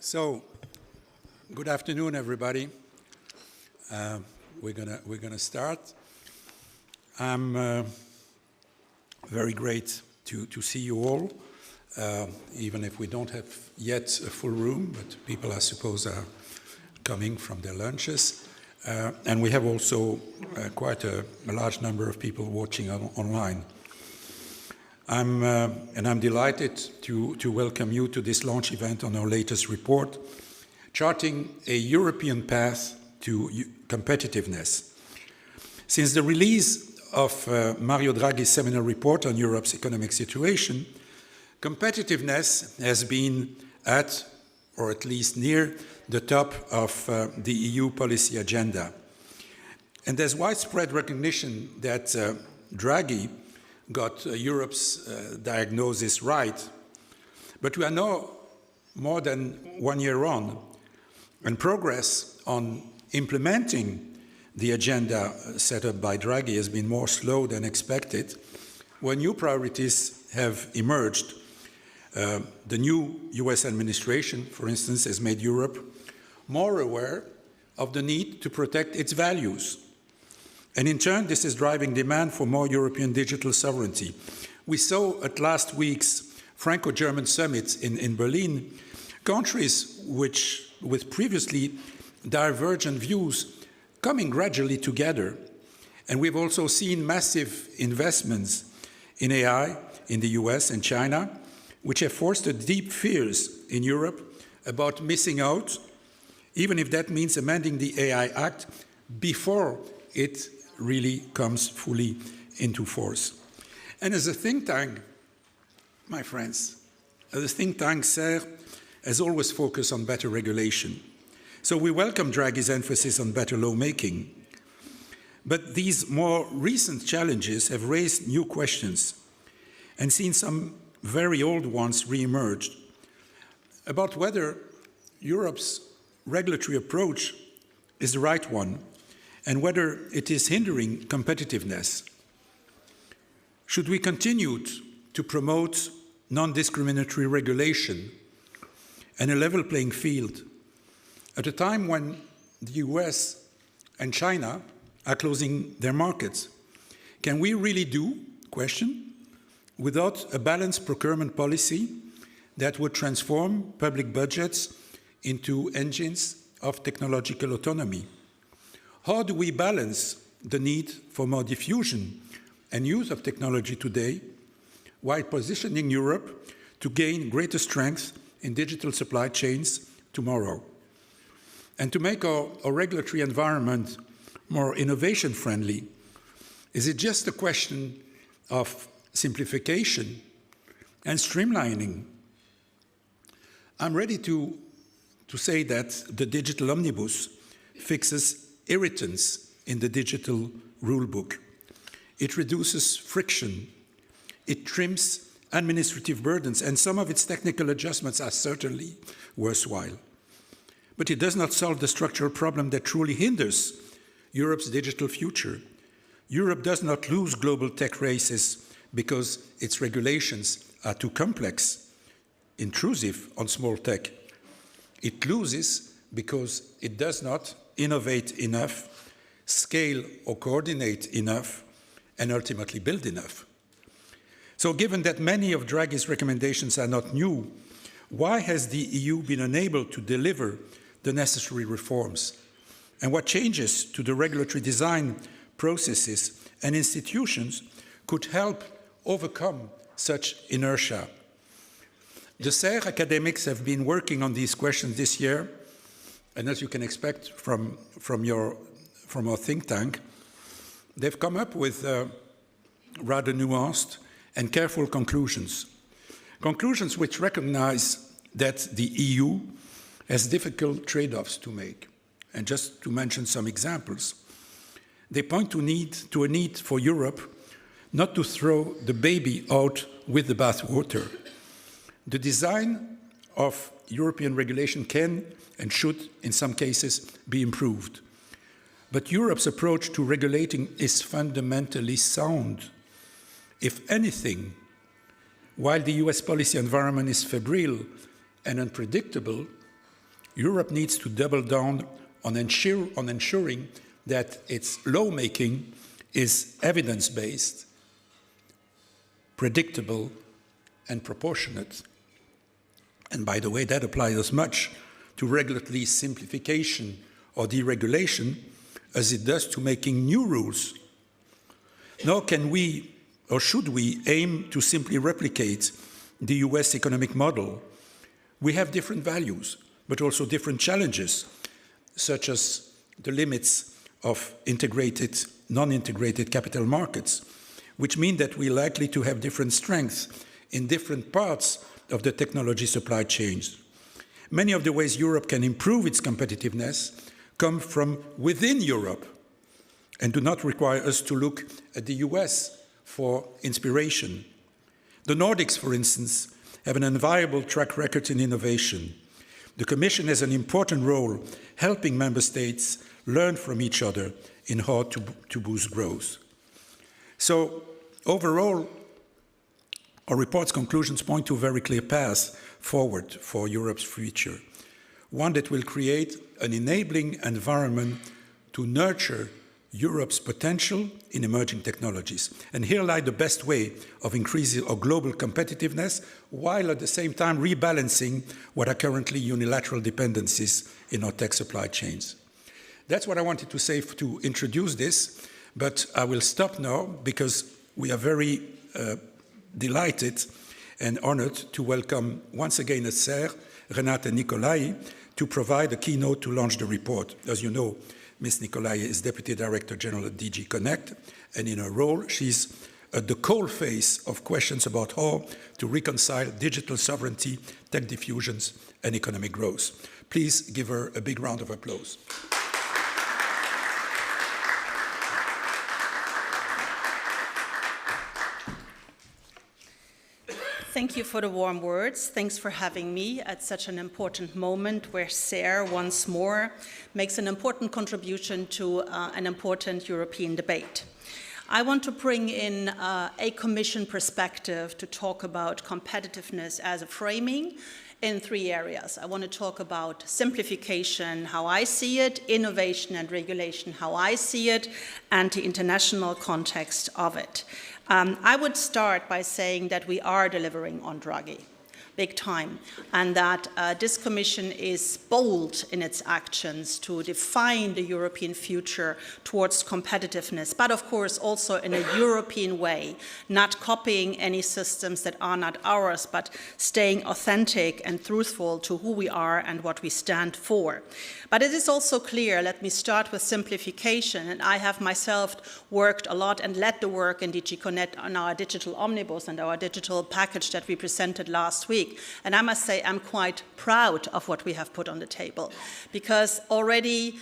So, good afternoon, everybody. We're gonna start. I'm very great to see you all, even if we don't have yet a full room, but people, I suppose, are coming from their lunches. And we have also quite a large number of people watching online. I'm delighted to welcome you to this launch event on our latest report, Charting a European Path to Competitiveness. Since the release of Mario Draghi's seminal report on Europe's economic situation, competitiveness has been at, or at least near, the top of the EU policy agenda. And there's widespread recognition that Draghi got Europe's diagnosis right. But we are now more than 1 year on, and progress on implementing the agenda set up by Draghi has been more slow than expected, when new priorities have emerged. The new US administration, for instance, has made Europe more aware of the need to protect its values. And in turn, this is driving demand for more European digital sovereignty. We saw at last week's Franco-German summit in Berlin, countries with previously divergent views coming gradually together. And we've also seen massive investments in AI in the US and China, which have fostered deep fears in Europe about missing out, even if that means amending the AI Act before it really comes fully into force. And as a think tank, my friends, as a think tank, SER has always focused on better regulation. So we welcome Draghi's emphasis on better lawmaking. But these more recent challenges have raised new questions and seen some very old ones re-emerge about whether Europe's regulatory approach is the right one and whether it is hindering competitiveness. Should we continue to promote non-discriminatory regulation and a level playing field at a time when the US and China are closing their markets? Can we really do, without a balanced procurement policy that would transform public budgets into engines of technological autonomy? How do we balance the need for more diffusion and use of technology today while positioning Europe to gain greater strength in digital supply chains tomorrow? And to make our regulatory environment more innovation-friendly, is it just a question of simplification and streamlining? I'm ready to say that the digital omnibus fixes irritants in the digital rulebook. It reduces friction. It trims administrative burdens, and some of its technical adjustments are certainly worthwhile. But it does not solve the structural problem that truly hinders Europe's digital future. Europe does not lose global tech races because its regulations are too complex, intrusive on small tech. It loses because it does not innovate enough, scale or coordinate enough, and ultimately build enough. So given that many of Draghi's recommendations are not new, why has the EU been unable to deliver the necessary reforms? And what changes to the regulatory design processes and institutions could help overcome such inertia? The SER academics have been working on these questions this year, and as you can expect from our think tank, they've come up with rather nuanced and careful conclusions. Conclusions which recognize that the EU has difficult trade-offs to make. And just to mention some examples, they point to a need for Europe not to throw the baby out with the bathwater. The design of European regulation can and should, in some cases, be improved. But Europe's approach to regulating is fundamentally sound. If anything, while the US policy environment is febrile and unpredictable, Europe needs to double down on ensuring that its lawmaking is evidence-based, predictable, and proportionate. And by the way, that applies as much to regulatory simplification or deregulation as it does to making new rules. Nor can we, or should we, aim to simply replicate the US economic model. We have different values, but also different challenges, such as the limits of integrated, non-integrated capital markets, which mean that we're likely to have different strengths in different parts of the technology supply chains. Many of the ways Europe can improve its competitiveness come from within Europe and do not require us to look at the US for inspiration. The Nordics, for instance, have an enviable track record in innovation. The Commission has an important role helping member states learn from each other in how to boost growth. So overall, our report's conclusions point to a very clear path forward for Europe's future, one that will create an enabling environment to nurture Europe's potential in emerging technologies. And here lie the best way of increasing our global competitiveness, while at the same time rebalancing what are currently unilateral dependencies in our tech supply chains. That's what I wanted to say to introduce this, but I will stop now because we are very delighted and honored to welcome once again at SER, Renate Nicolai, to provide a keynote to launch the report. As you know, Ms. Nicolai is Deputy Director General at DG Connect, and in her role, she's at the coalface of questions about how to reconcile digital sovereignty, tech diffusions, and economic growth. Please give her a big round of applause. Thank you for the warm words. Thanks for having me at such an important moment where SARE once more makes an important contribution to an important European debate. I want to bring in a Commission perspective to talk about competitiveness as a framing in 3 areas. I want to talk about simplification, how I see it, innovation and regulation, how I see it, and the international context of it. I would start by saying that we are delivering on Draghi, big time, and that this Commission is bold in its actions to define the European future towards competitiveness, but of course also in a European way, not copying any systems that are not ours, but staying authentic and truthful to who we are and what we stand for. But it is also clear, let me start with simplification, and I have myself worked a lot and led the work in DG Connect on our digital omnibus and our digital package that we presented last week. And I must say I'm quite proud of what we have put on the table, because already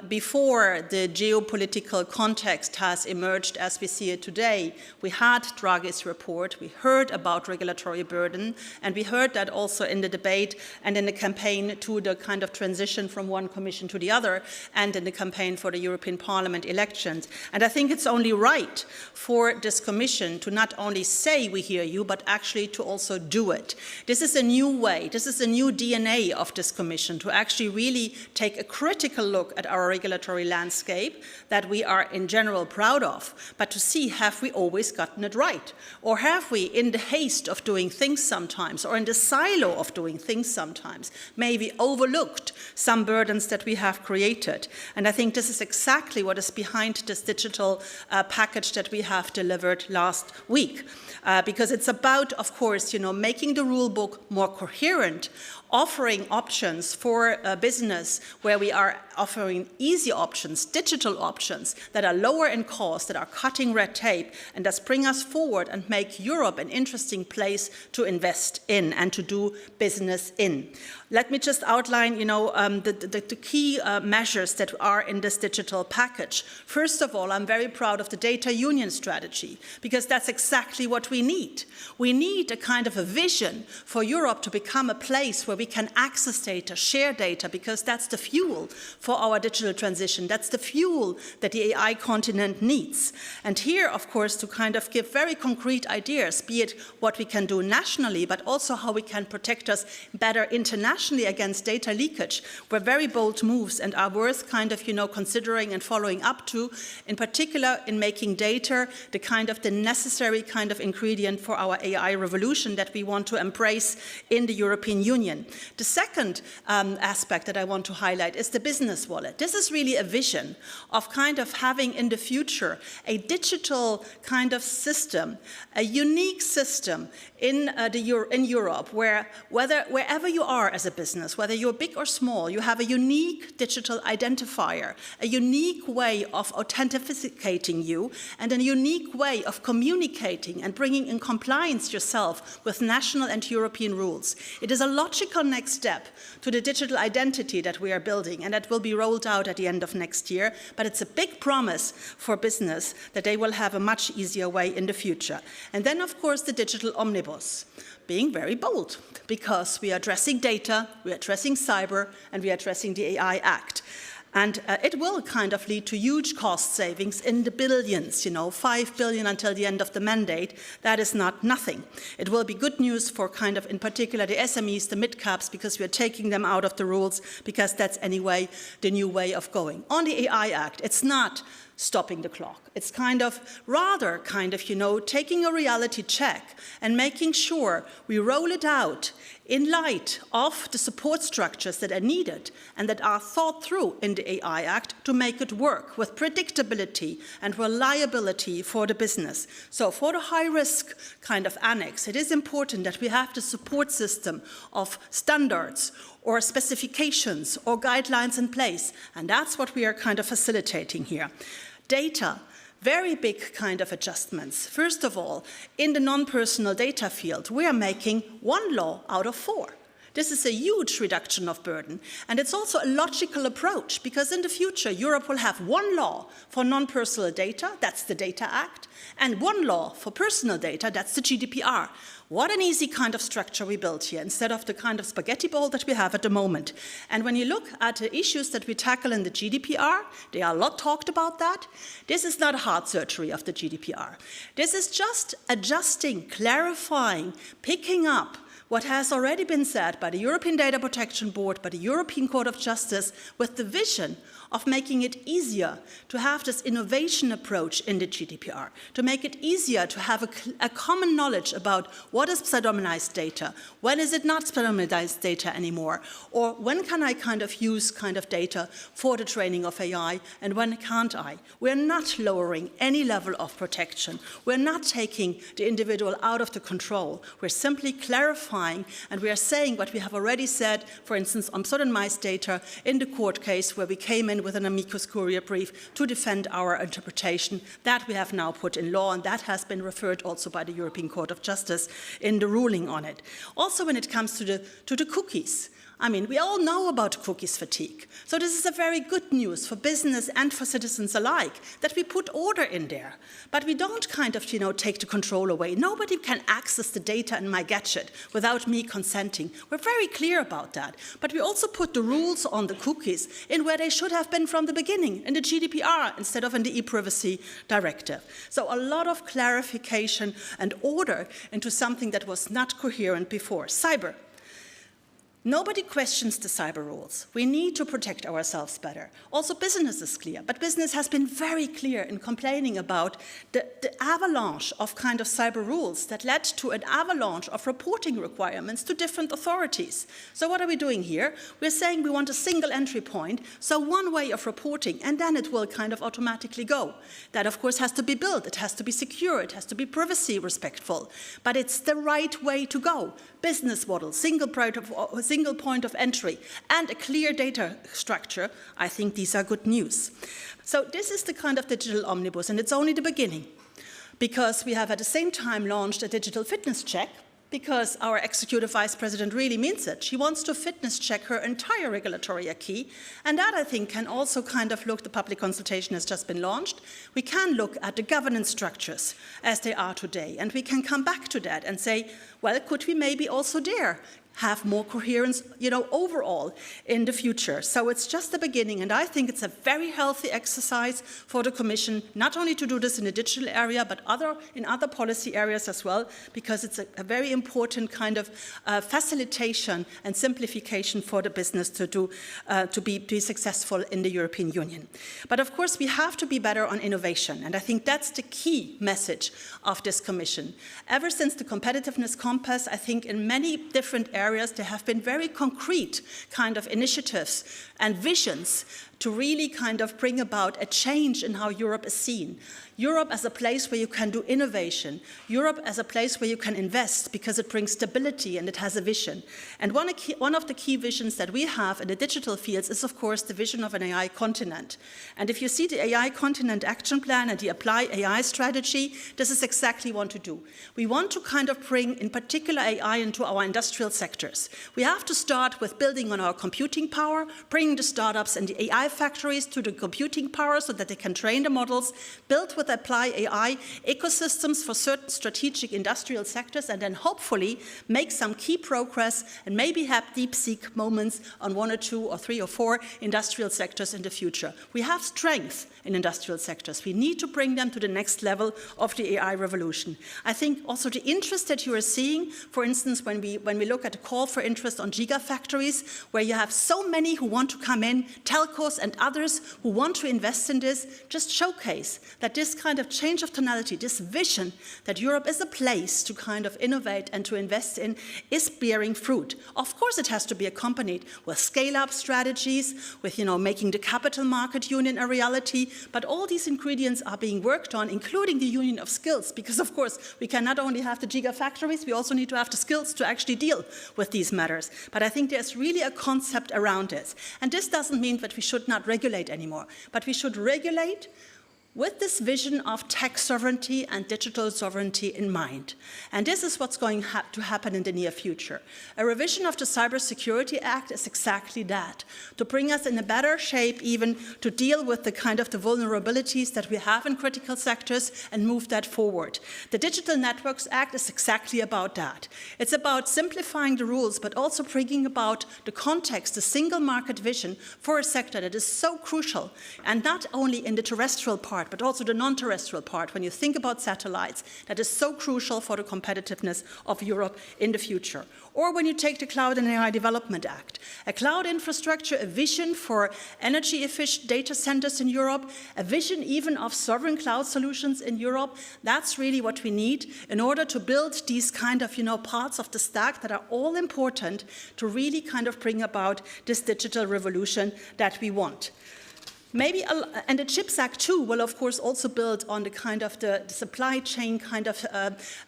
before the geopolitical context has emerged as we see it today, we had Draghi's report, we heard about regulatory burden, and we heard that also in the debate and in the campaign to the kind of transition from one commission to the other, and in the campaign for the European Parliament elections. And I think it's only right for this Commission to not only say we hear you, but actually to also do it. This is a new way, this is a new DNA of this Commission, to actually really take a critical look at our regulatory landscape that we are in general proud of, but to see, have we always gotten it right? Or have we, in the haste of doing things sometimes, or in the silo of doing things sometimes, maybe overlooked some burdens that we have created? And I think this is exactly what is behind this digital package that we have delivered last week. Because it's about, of course, making the rule book more coherent, offering options for business where we are offering easy options, digital options that are lower in cost, that are cutting red tape, and that bring us forward and make Europe an interesting place to invest in and to do business in. Let me just outline, the key measures that are in this digital package. First of all, I'm very proud of the data union strategy, because that's exactly what we need. We need a kind of a vision for Europe to become a place where we can access data, share data, because that's the fuel for our digital transition. That's the fuel that the AI continent needs. And here, of course, to kind of give very concrete ideas, be it what we can do nationally, but also how we can protect us better internationally against data leakage, were very bold moves and are worth kind of, considering and following up to, in particular in making data the necessary kind of ingredient for our AI revolution that we want to embrace in the European Union. The second aspect that I want to highlight is the business wallet. This is really a vision of kind of having in the future a digital kind of system, a unique system in Europe where wherever you are as a business, whether you're big or small, you have a unique digital identifier, a unique way of authenticating you, and a unique way of communicating and bringing in compliance yourself with national and European rules. It is a logical next step to the digital identity that we are building, and that will be rolled out at the end of next year, but it's a big promise for business that they will have a much easier way in the future. And then, of course, the digital omnibus, being very bold, because we are addressing data, we are addressing cyber, and we are addressing the AI Act. And it will kind of lead to huge cost savings in the billions, 5 billion until the end of the mandate. That is not nothing. It will be good news for kind of, in particular, the SMEs, the mid-caps, because we are taking them out of the rules, because that's anyway the new way of going. On the AI Act, it's not stopping the clock. It's rather taking a reality check and making sure we roll it out in light of the support structures that are needed and that are thought through in the AI Act to make it work with predictability and reliability for the business. So for the high-risk kind of annex, it is important that we have the support system of standards or specifications or guidelines in place, and that's what we are kind of facilitating here. Data, very big kind of adjustments. First of all, in the non-personal data field, we are making 1 law out of 4. This is a huge reduction of burden, and it's also a logical approach, because in the future Europe will have 1 law for non-personal data, that's the Data Act, and 1 law for personal data, that's the GDPR. What an easy kind of structure we built here, instead of the kind of spaghetti bowl that we have at the moment. And when you look at the issues that we tackle in the GDPR, they are a lot talked about that. This is not heart surgery of the GDPR. This is just adjusting, clarifying, picking up what has already been said by the European Data Protection Board, by the European Court of Justice, with the vision of making it easier to have this innovation approach in the GDPR, to make it easier to have a common knowledge about what is pseudonymized data, when is it not pseudonymized data anymore, or when can I kind of use kind of data for the training of AI, and when can't I? We're not lowering any level of protection. We're not taking the individual out of the control. We're simply clarifying, and we are saying what we have already said, for instance, on pseudonymized data in the court case where we came in with an amicus curiae brief to defend our interpretation. That we have now put in law, and that has been referred also by the European Court of Justice in the ruling on it. Also when it comes to the cookies, I mean, we all know about cookies fatigue. So this is a very good news for business and for citizens alike, that we put order in there. But we don't kind of, take the control away. Nobody can access the data in my gadget without me consenting. We're very clear about that. But we also put the rules on the cookies in where they should have been from the beginning, in the GDPR instead of in the e-privacy directive. So a lot of clarification and order into something that was not coherent before. Cyber. Nobody questions the cyber rules. We need to protect ourselves better. Also, business is clear, but business has been very clear in complaining about the avalanche of kind of cyber rules that led to an avalanche of reporting requirements to different authorities. So what are we doing here? We're saying we want a single entry point, so one way of reporting, and then it will kind of automatically go. That, of course, has to be built. It has to be secure. It has to be privacy respectful. But it's the right way to go. Business model, single point of entry, and a clear data structure, I think these are good news. So this is the kind of digital omnibus, and it's only the beginning, because we have at the same time launched a digital fitness check, because our executive vice president really means it. She wants to fitness check her entire regulatory acquis, and that, I think, can also kind of look, the public consultation has just been launched, we can look at the governance structures as they are today, and we can come back to that and say, well, could we maybe also there have more coherence, overall in the future. So it's just the beginning, and I think it's a very healthy exercise for the Commission, not only to do this in the digital area, but in other policy areas as well, because it's a very important kind of facilitation and simplification for the business to be successful in the European Union. But of course, we have to be better on innovation, and I think that's the key message of this Commission. Ever since the Competitiveness Compass, I think in many different areas, there have been very concrete kind of initiatives and visions to really kind of bring about a change in how Europe is seen. Europe as a place where you can do innovation. Europe as a place where you can invest because it brings stability and it has a vision. And one of the key visions that we have in the digital fields is, of course, the vision of an AI continent. And if you see the AI Continent Action Plan and the Apply AI strategy, this is exactly what to do. We want to kind of bring, in particular, AI into our industrial sectors. We have to start with building on our computing power, bringing the startups and the AI factories to the computing power so that they can train the models, build with Apply AI ecosystems for certain strategic industrial sectors, and then hopefully make some key progress and maybe have deep-seek moments on 1 or 2 or 3 or 4 industrial sectors in the future. We have strength in industrial sectors. We need to bring them to the next level of the AI revolution. I think also the interest that you are seeing, for instance, when we look at the call for interest on gigafactories, where you have so many who want to come in, telcos and others who want to invest in this, just showcase that this kind of change of tonality, this vision that Europe is a place to kind of innovate and to invest in, is bearing fruit. Of course, it has to be accompanied with scale-up strategies, with making the capital market union a reality, but all these ingredients are being worked on, including the union of skills, because of course we can not only have the gigafactories, we also need to have the skills to actually deal with these matters. But I think there's really a concept around this. And this doesn't mean that we should not regulate anymore, but we should regulate with this vision of tech sovereignty and digital sovereignty in mind. And this is what's going to happen in the near future. A revision of the Cybersecurity Act is exactly that, to bring us in a better shape even to deal with the kind of the vulnerabilities that we have in critical sectors and move that forward. The Digital Networks Act is exactly about that. It's about simplifying the rules, but also bringing about the context, the single market vision for a sector that is so crucial, and not only in the terrestrial part, but also the non-terrestrial part, when you think about satellites, that is so crucial for the competitiveness of Europe in the future. Or when you take the Cloud and AI Development Act, a cloud infrastructure, a vision for energy-efficient data centers in Europe, a vision even of sovereign cloud solutions in Europe. That's really what we need in order to build these kind of, parts of the stack that are all important to really kind of bring about this digital revolution that we want. Maybe, and the CHIPS Act too will of course also build on the kind of the supply chain kind of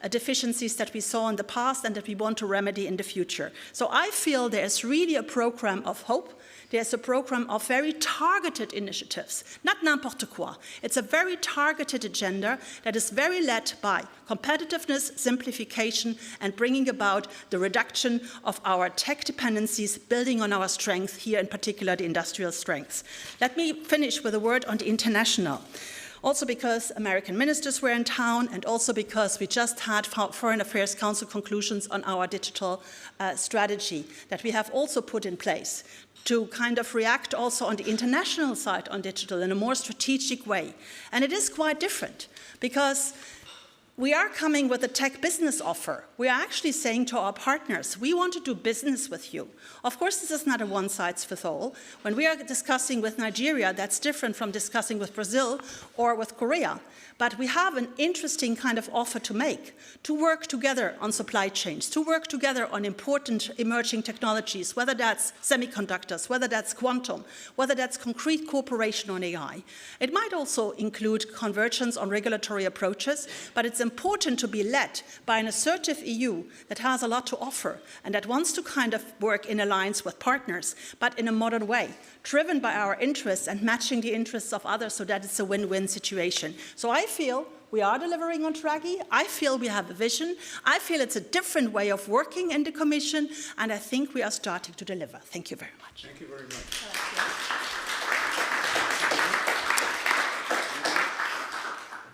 deficiencies that we saw in the past and that we want to remedy in the future. So I feel there's really a program of hope. There's a program of very targeted initiatives, not n'importe quoi. It's a very targeted agenda that is very led by competitiveness, simplification, and bringing about the reduction of our tech dependencies, building on our strength here, in particular the industrial strengths. Let me finish with a word on the international. Also because American ministers were in town, and also because we just had Foreign Affairs Council conclusions on our digital strategy that we have also put in place to kind of react also on the international side on digital in a more strategic way. And it is quite different, because we are coming with a tech business offer. We are actually saying to our partners, we want to do business with you. Of course, this is not a one-size-fits-all. When we are discussing with Nigeria, that's different from discussing with Brazil or with Korea. But we have an interesting kind of offer to make, to work together on supply chains, to work together on important emerging technologies, whether that's semiconductors, whether that's quantum, whether that's concrete cooperation on AI. It might also include convergence on regulatory approaches, but it's important to be led by an assertive EU that has a lot to offer and that wants to kind of work in alliance with partners, but in a modern way, driven by our interests and matching the interests of others so that it's a win-win situation. So I feel we are delivering on Draghi. I feel we have a vision. I feel it's a different way of working in the Commission, and I think we are starting to deliver. Thank you very much. Thank you very much.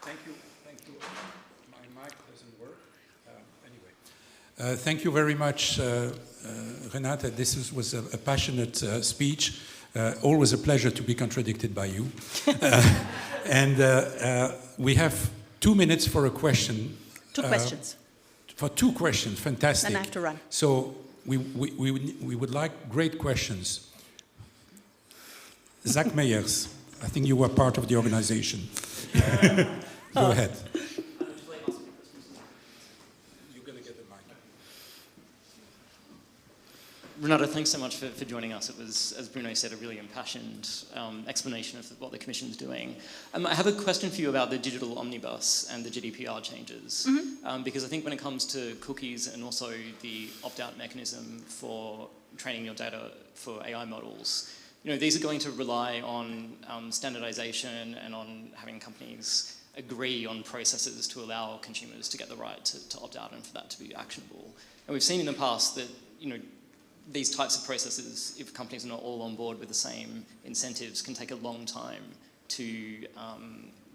Thank you. Thank you. My mic doesn't work. Anyway. Thank you very much, Renate. This was a passionate speech. Always a pleasure to be contradicted by you. And we have 2 minutes for a question. Two questions. For 2 questions, fantastic. Then I have to run. So we would like great questions. Zach Meyers, I think you were part of the organization. Go ahead. Renata, thanks so much for joining us. It was, as Bruno said, a really impassioned explanation of what the Commission is doing. I have a question for you about the digital omnibus and the GDPR changes, because I think when it comes to cookies and also the opt-out mechanism for training your data for AI models, these are going to rely on standardization and on having companies agree on processes to allow consumers to get the right to opt out and for that to be actionable. And we've seen in the past that, these types of processes, if companies are not all on board with the same incentives, can take a long time to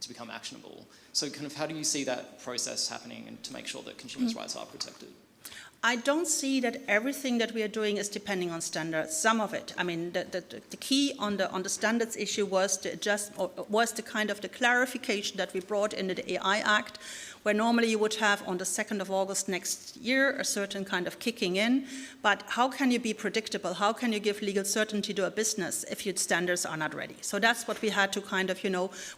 become actionable. So kind of how do you see that process happening and to make sure that consumers' rights are protected? I don't see that everything that we are doing is depending on standards. Some of it. I mean, the key on the standards issue was the kind of the clarification that we brought into the AI Act, where normally you would have on the 2nd of August next year a certain kind of kicking in. But how can you be predictable? How can you give legal certainty to a business if your standards are not ready? So that's what we had to kind of,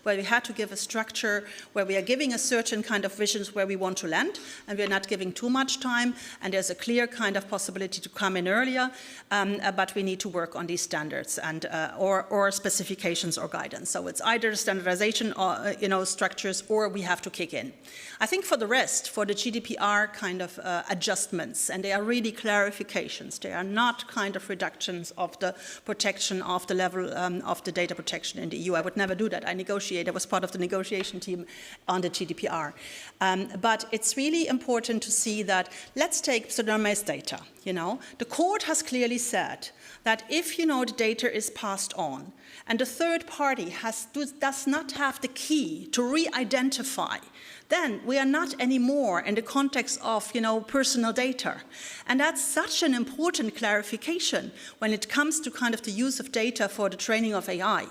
where we had to give a structure, where we are giving a certain kind of visions where we want to land, and we're not giving too much time. And and there's a clear kind of possibility to come in earlier, but we need to work on these standards and or specifications or guidance. So it's either standardization or, structures, or we have to kick in. I think for the rest, for the GDPR kind of adjustments, and they are really clarifications, they are not kind of reductions of the protection of the level of the data protection in the EU. I would never do that. I was part of the negotiation team on the GDPR. But it's really important to see that, let's take pseudonymized data. The court has clearly said that if the data is passed on and the third party does not have the key to re-identify, then we are not anymore in the context of, personal data. And that's such an important clarification when it comes to kind of the use of data for the training of AI.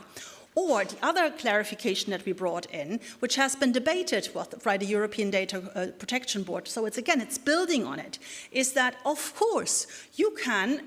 Or the other clarification that we brought in, which has been debated by the European Data Protection Board, so it's building on it, is that, of course, you can,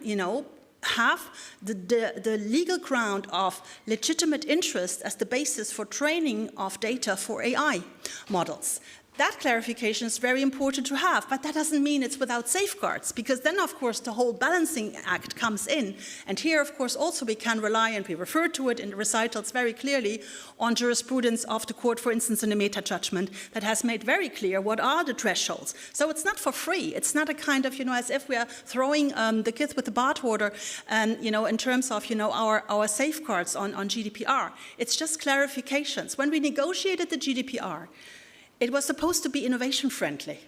have the legal ground of legitimate interest as the basis for training of data for AI models. That clarification is very important to have, but that doesn't mean it's without safeguards, because then, of course, the whole balancing act comes in. And here, of course, also we can rely, and we refer to it in the recitals very clearly, on jurisprudence of the court, for instance, in the meta judgment, that has made very clear what are the thresholds. So it's not for free. It's not a kind of, as if we are throwing the kids with the bathwater, in terms of, our safeguards on GDPR. It's just clarifications. When we negotiated the GDPR, it was supposed to be innovation-friendly.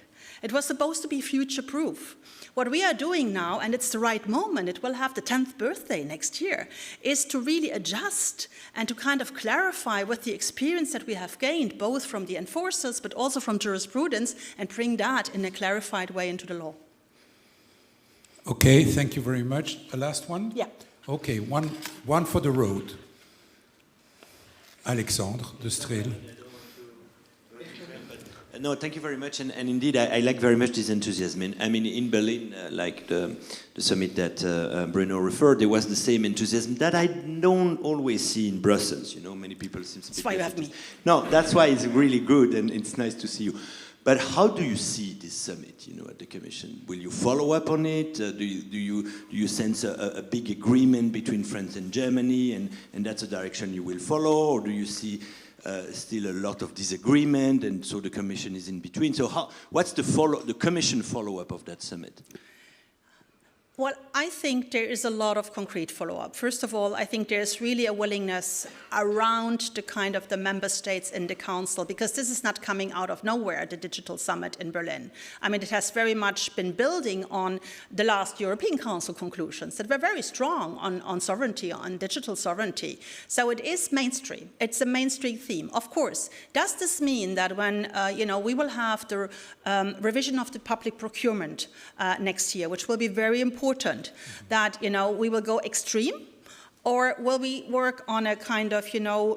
It was supposed to be future-proof. What we are doing now, and it's the right moment, it will have the 10th birthday next year, is to really adjust and to kind of clarify with the experience that we have gained, both from the enforcers but also from jurisprudence, and bring that in a clarified way into the law. Okay, thank you very much. A last one? Yeah. Okay, one for the road. Alexandre de Streel. No, thank you very much, and indeed, I like very much this enthusiasm. I mean, in Berlin, like the summit that Bruno referred, there was the same enthusiasm that I don't always see in Brussels. Many people seem to be... That's why you have me. No, that's why it's really good, and it's nice to see you. But how do you see this summit, at the Commission? Will you follow up on it? Do you sense a big agreement between France and Germany, and that's a direction you will follow, or do you see still a lot of disagreement, and so the Commission is in between? So what's the Commission follow-up of that summit? Well, I think there is a lot of concrete follow-up. First of all, I think there's really a willingness around the kind of the member states in the Council, because this is not coming out of nowhere, the digital summit in Berlin. I mean, it has very much been building on the last European Council conclusions that were very strong on sovereignty, on digital sovereignty. So it is mainstream. It's a mainstream theme. Of course, does this mean that when, we will have the revision of the public procurement next year, which will be very important, that, we will go extreme? Or will we work on a kind of,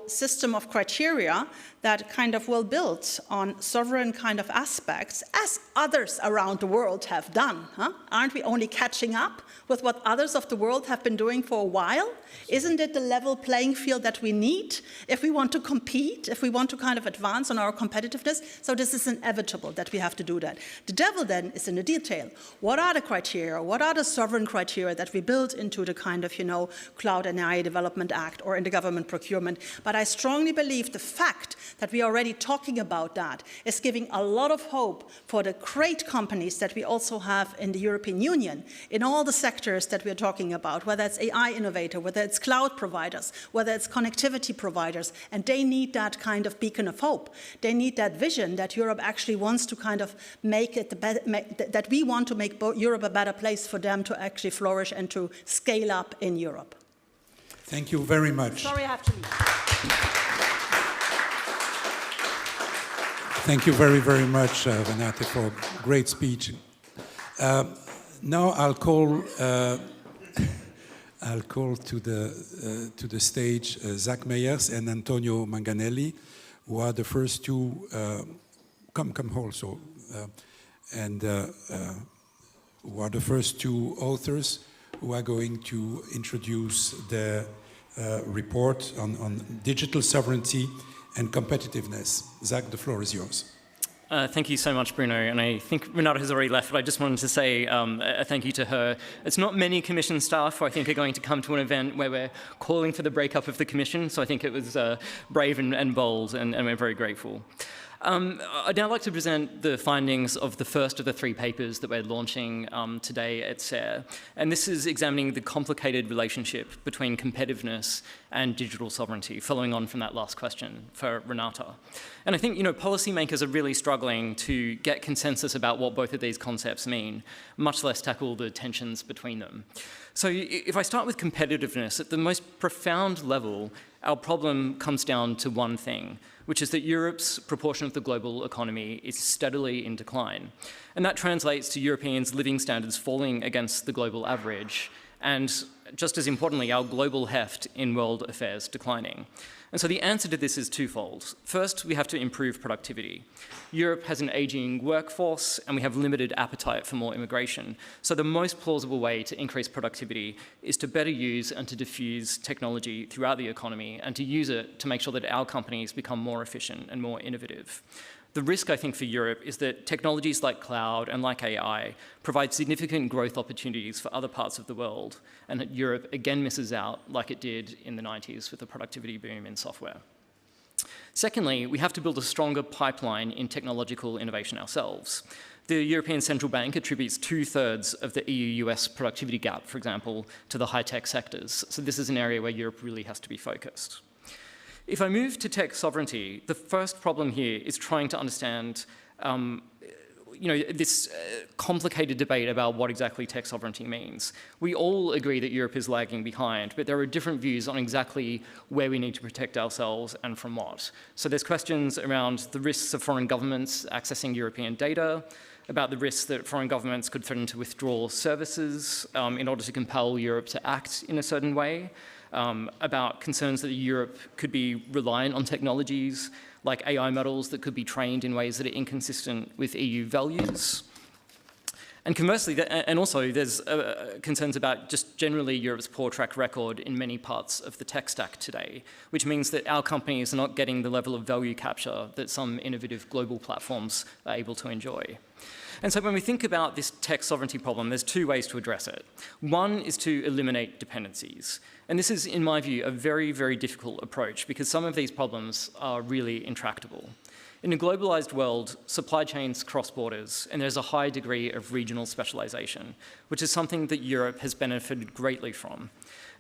system of criteria that kind of will build on sovereign kind of aspects, as others around the world have done? Aren't we only catching up with what others of the world have been doing for a while? Isn't it the level playing field that we need if we want to compete, if we want to kind of advance on our competitiveness? So this is inevitable that we have to do that. The devil then is in the detail. What are the criteria? What are the sovereign criteria that we build into the kind of, Cloud and AI Development Act or in the government procurement? But I strongly believe the fact that we are already talking about that is giving a lot of hope for the great companies that we also have in the European Union, in all the sectors that we're talking about, whether it's AI innovator, whether it's cloud providers, whether it's connectivity providers, and they need that kind of beacon of hope. They need that vision that Europe actually wants to kind of make it, that we want to make Europe a better place for them to actually flourish and to scale up in Europe. Thank you very much. Sorry, I have to leave. Thank you very, very much, Renate, for a great speech. Now I'll call to the stage Zach Meyers and Antonio Manganelli, who are the first two. Come also, who are the first two authors who are going to introduce the report on digital sovereignty and competitiveness. Zach, the floor is yours. Thank you so much, Bruno. And I think Renata has already left, but I just wanted to say a thank you to her. It's not many Commission staff who I think are going to come to an event where we're calling for the breakup of the Commission, so I think it was brave and bold, and we're very grateful. I'd now like to present the findings of the first of the 3 papers that we're launching today at SARE. And this is examining the complicated relationship between competitiveness and digital sovereignty, following on from that last question for Renata. And I think, policymakers are really struggling to get consensus about what both of these concepts mean, much less tackle the tensions between them. So if I start with competitiveness, at the most profound level, our problem comes down to one thing, which is that Europe's proportion of the global economy is steadily in decline. And that translates to Europeans' living standards falling against the global average, and just as importantly, our global heft in world affairs declining. And so the answer to this is twofold. First, we have to improve productivity. Europe has an aging workforce, and we have limited appetite for more immigration. So the most plausible way to increase productivity is to better use and to diffuse technology throughout the economy, and to use it to make sure that our companies become more efficient and more innovative. The risk, I think, for Europe is that technologies like cloud and like AI provide significant growth opportunities for other parts of the world, and that Europe again misses out like it did in the 90s with the productivity boom in software. Secondly, we have to build a stronger pipeline in technological innovation ourselves. The European Central Bank attributes 2/3 of the EU-US productivity gap, for example, to the high-tech sectors. So this is an area where Europe really has to be focused. If I move to tech sovereignty, the first problem here is trying to understand this complicated debate about what exactly tech sovereignty means. We all agree that Europe is lagging behind, but there are different views on exactly where we need to protect ourselves and from what. So there's questions around the risks of foreign governments accessing European data, about the risks that foreign governments could threaten to withdraw services in order to compel Europe to act in a certain way, about concerns that Europe could be reliant on technologies like AI models that could be trained in ways that are inconsistent with EU values. And conversely, and also there's concerns about just generally Europe's poor track record in many parts of the tech stack today, which means that our companies are not getting the level of value capture that some innovative global platforms are able to enjoy. And so when we think about this tech sovereignty problem, there's 2 ways to address it. One is to eliminate dependencies. And this is, in my view, a very, very difficult approach because some of these problems are really intractable. In a globalized world, supply chains cross borders, and there's a high degree of regional specialization, which is something that Europe has benefited greatly from.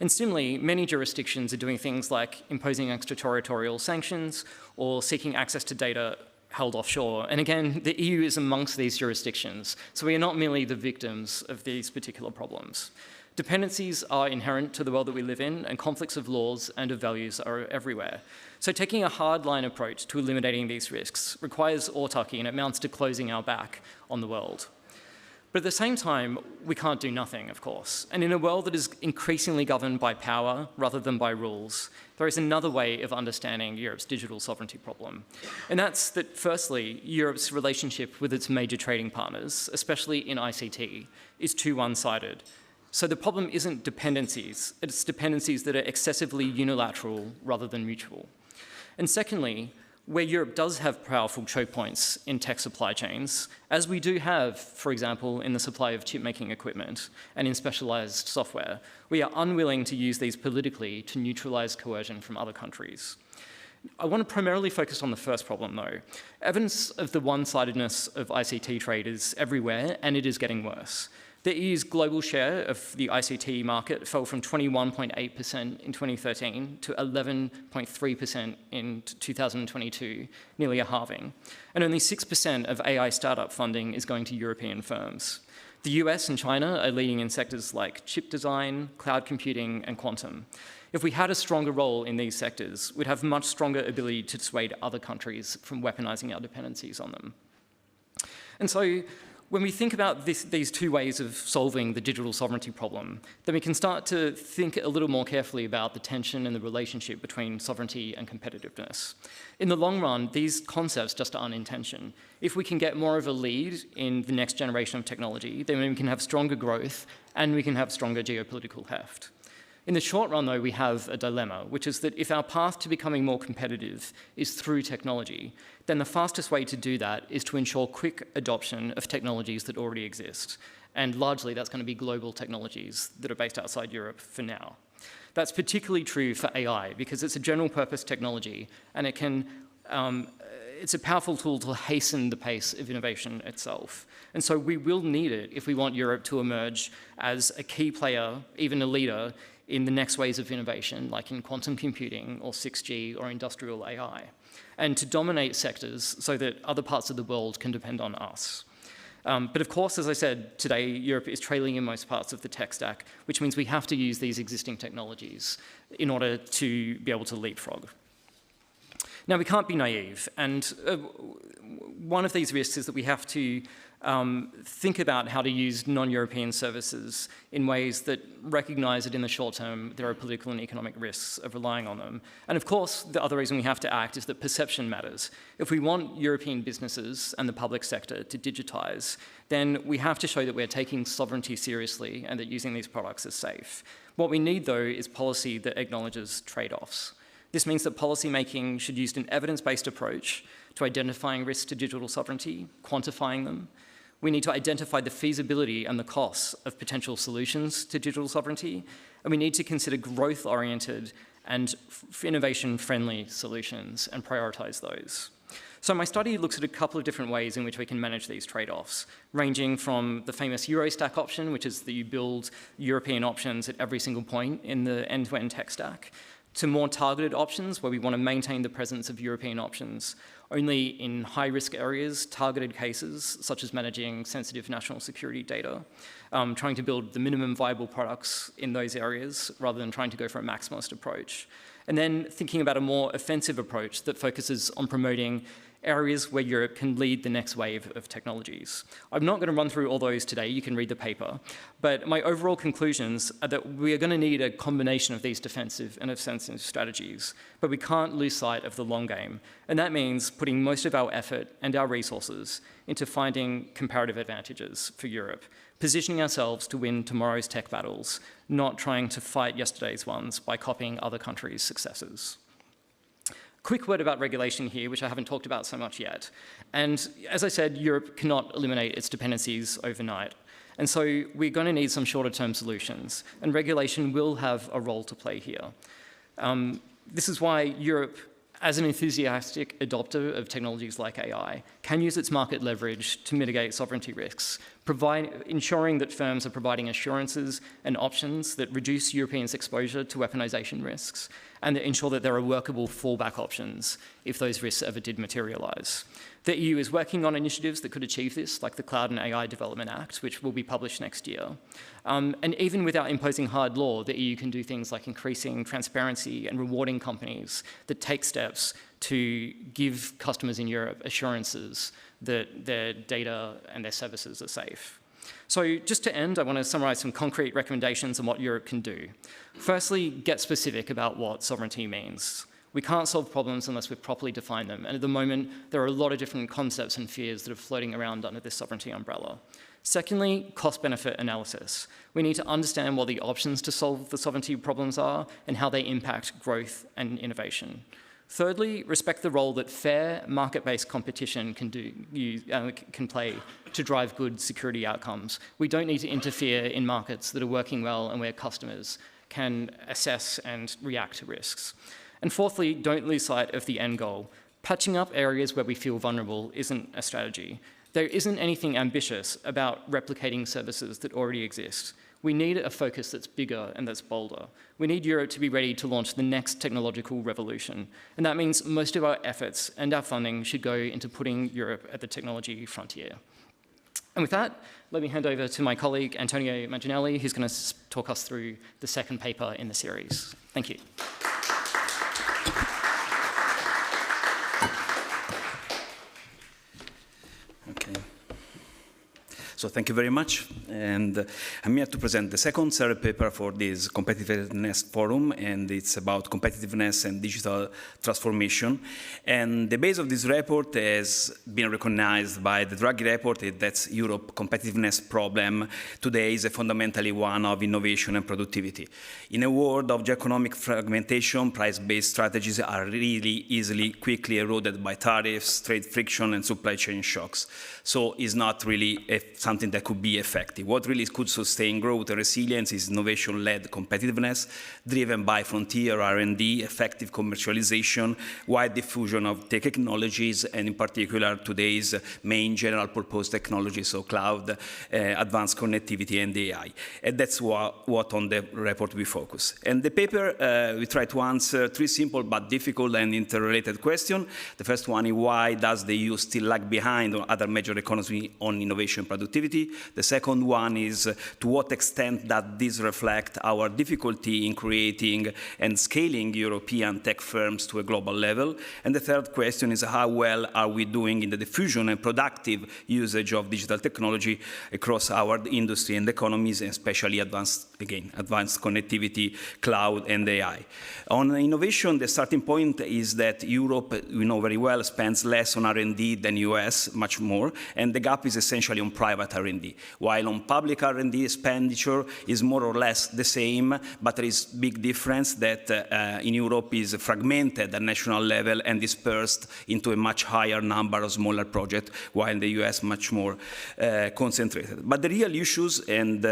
And similarly, many jurisdictions are doing things like imposing extraterritorial sanctions or seeking access to data held offshore. And again, the EU is amongst these jurisdictions, so we are not merely the victims of these particular problems. Dependencies are inherent to the world that we live in, and conflicts of laws and of values are everywhere. So taking a hardline approach to eliminating these risks requires autarky, and it amounts to closing our back on the world. But at the same time, we can't do nothing, of course. And in a world that is increasingly governed by power rather than by rules, there is another way of understanding Europe's digital sovereignty problem. And that's that, firstly, Europe's relationship with its major trading partners, especially in ICT, is too one-sided. So the problem isn't dependencies, it's dependencies that are excessively unilateral rather than mutual. And secondly, where Europe does have powerful choke points in tech supply chains, as we do have, for example, in the supply of chip-making equipment and in specialized software, we are unwilling to use these politically to neutralize coercion from other countries. I want to primarily focus on the first problem, though. Evidence of the one-sidedness of ICT trade is everywhere, and it is getting worse. The EU's global share of the ICT market fell from 21.8% in 2013 to 11.3% in 2022, nearly a halving. And only 6% of AI startup funding is going to European firms. The US and China are leading in sectors like chip design, cloud computing, and quantum. If we had a stronger role in these sectors, we'd have much stronger ability to dissuade other countries from weaponizing our dependencies on them. And so, when we think about these 2 ways of solving the digital sovereignty problem, then we can start to think a little more carefully about the tension and the relationship between sovereignty and competitiveness. In the long run, these concepts just aren't in tension. If we can get more of a lead in the next generation of technology, then we can have stronger growth and we can have stronger geopolitical heft. In the short run, though, we have a dilemma, which is that if our path to becoming more competitive is through technology, then the fastest way to do that is to ensure quick adoption of technologies that already exist. And largely, that's going to be global technologies that are based outside Europe for now. That's particularly true for AI, because it's a general-purpose technology, and it's a powerful tool to hasten the pace of innovation itself. And so we will need it if we want Europe to emerge as a key player, even a leader, in the next waves of innovation, like in quantum computing or 6G or industrial AI, and to dominate sectors so that other parts of the world can depend on us. But of course, as I said, today, Europe is trailing in most parts of the tech stack, which means we have to use these existing technologies in order to be able to leapfrog. Now, we can't be naive, and one of these risks is that we have to think about how to use non-European services in ways that recognize that in the short term there are political and economic risks of relying on them. And of course, the other reason we have to act is that perception matters. If we want European businesses and the public sector to digitize, then we have to show that we're taking sovereignty seriously and that using these products is safe. What we need, though, is policy that acknowledges trade-offs. This means that policymaking should use an evidence-based approach to identifying risks to digital sovereignty, quantifying them. We need to identify the feasibility and the costs of potential solutions to digital sovereignty, and we need to consider growth-oriented and innovation-friendly solutions and prioritize those. So my study looks at a couple of different ways in which we can manage these trade-offs, ranging from the famous Eurostack option, which is that you build European options at every single point in the end-to-end tech stack, to more targeted options where we want to maintain the presence of European options only in high-risk areas, targeted cases, such as managing sensitive national security data, trying to build the minimum viable products in those areas rather than trying to go for a maximalist approach. And then thinking about a more offensive approach that focuses on promoting areas where Europe can lead the next wave of technologies. I'm not going to run through all those today, you can read the paper, but my overall conclusions are that we are going to need a combination of these defensive and offensive strategies, but we can't lose sight of the long game, and that means putting most of our effort and our resources into finding comparative advantages for Europe, positioning ourselves to win tomorrow's tech battles, not trying to fight yesterday's ones by copying other countries' successes. Quick word about regulation here, which I haven't talked about so much yet. And as I said, Europe cannot eliminate its dependencies overnight. And so we're going to need some shorter-term solutions, and regulation will have a role to play here. This is why Europe, as an enthusiastic adopter of technologies like AI, can use its market leverage to mitigate sovereignty risks, ensuring that firms are providing assurances and options that reduce Europeans' exposure to weaponization risks, and that ensure that there are workable fallback options if those risks ever did materialize. The EU is working on initiatives that could achieve this, like the Cloud and AI Development Act, which will be published next year. And even without imposing hard law, the EU can do things like increasing transparency and rewarding companies that take steps to give customers in Europe assurances that their data and their services are safe. So just to end, I want to summarize some concrete recommendations on what Europe can do. Firstly, get specific about what sovereignty means. We can't solve problems unless we properly define them, and at the moment, there are a lot of different concepts and fears that are floating around under this sovereignty umbrella. Secondly, cost-benefit analysis. We need to understand what the options to solve the sovereignty problems are and how they impact growth and innovation. Thirdly, respect the role that fair, market-based competition can play to drive good security outcomes. We don't need to interfere in markets that are working well and where customers can assess and react to risks. And fourthly, don't lose sight of the end goal. Patching up areas where we feel vulnerable isn't a strategy. There isn't anything ambitious about replicating services that already exist. We need a focus that's bigger and that's bolder. We need Europe to be ready to launch the next technological revolution. And that means most of our efforts and our funding should go into putting Europe at the technology frontier. And with that, let me hand over to my colleague, Antonio Manginelli, who's going to talk us through the second paper in the series. Thank you. Okay. So thank you very much. And I'm here to present the second survey paper for this Competitiveness Forum, and it's about competitiveness and digital transformation. And the base of this report has been recognized by the Draghi report. That's Europe competitiveness problem today is fundamentally one of innovation and productivity. In a world of economic fragmentation, price-based strategies are really easily, quickly eroded by tariffs, trade friction, and supply chain shocks. So it's not really something that could be effective. What really could sustain growth and resilience is innovation-led competitiveness, driven by frontier R&D, effective commercialization, wide diffusion of technologies, and in particular today's main general-purpose technologies, so cloud, advanced connectivity, and AI. And that's what on the report we focus. And the paper, we try to answer three simple but difficult and interrelated questions. The first one is, why does the EU still lag behind on other major economies on innovation and productivity? The second one is, to what extent does this reflect our difficulty in creating and scaling European tech firms to a global level? And the third question is, how well are we doing in the diffusion and productive usage of digital technology across our industry and economies, and especially advanced connectivity, cloud, and AI. On innovation, the starting point is that Europe, we know very well, spends less on R&D than US, much more, and the gap is essentially on private R&D. While on public R&D expenditure is more or less the same, but there is big difference that in Europe is fragmented at national level and dispersed into a much higher number of smaller projects, while in the US much more concentrated. But the real issues, and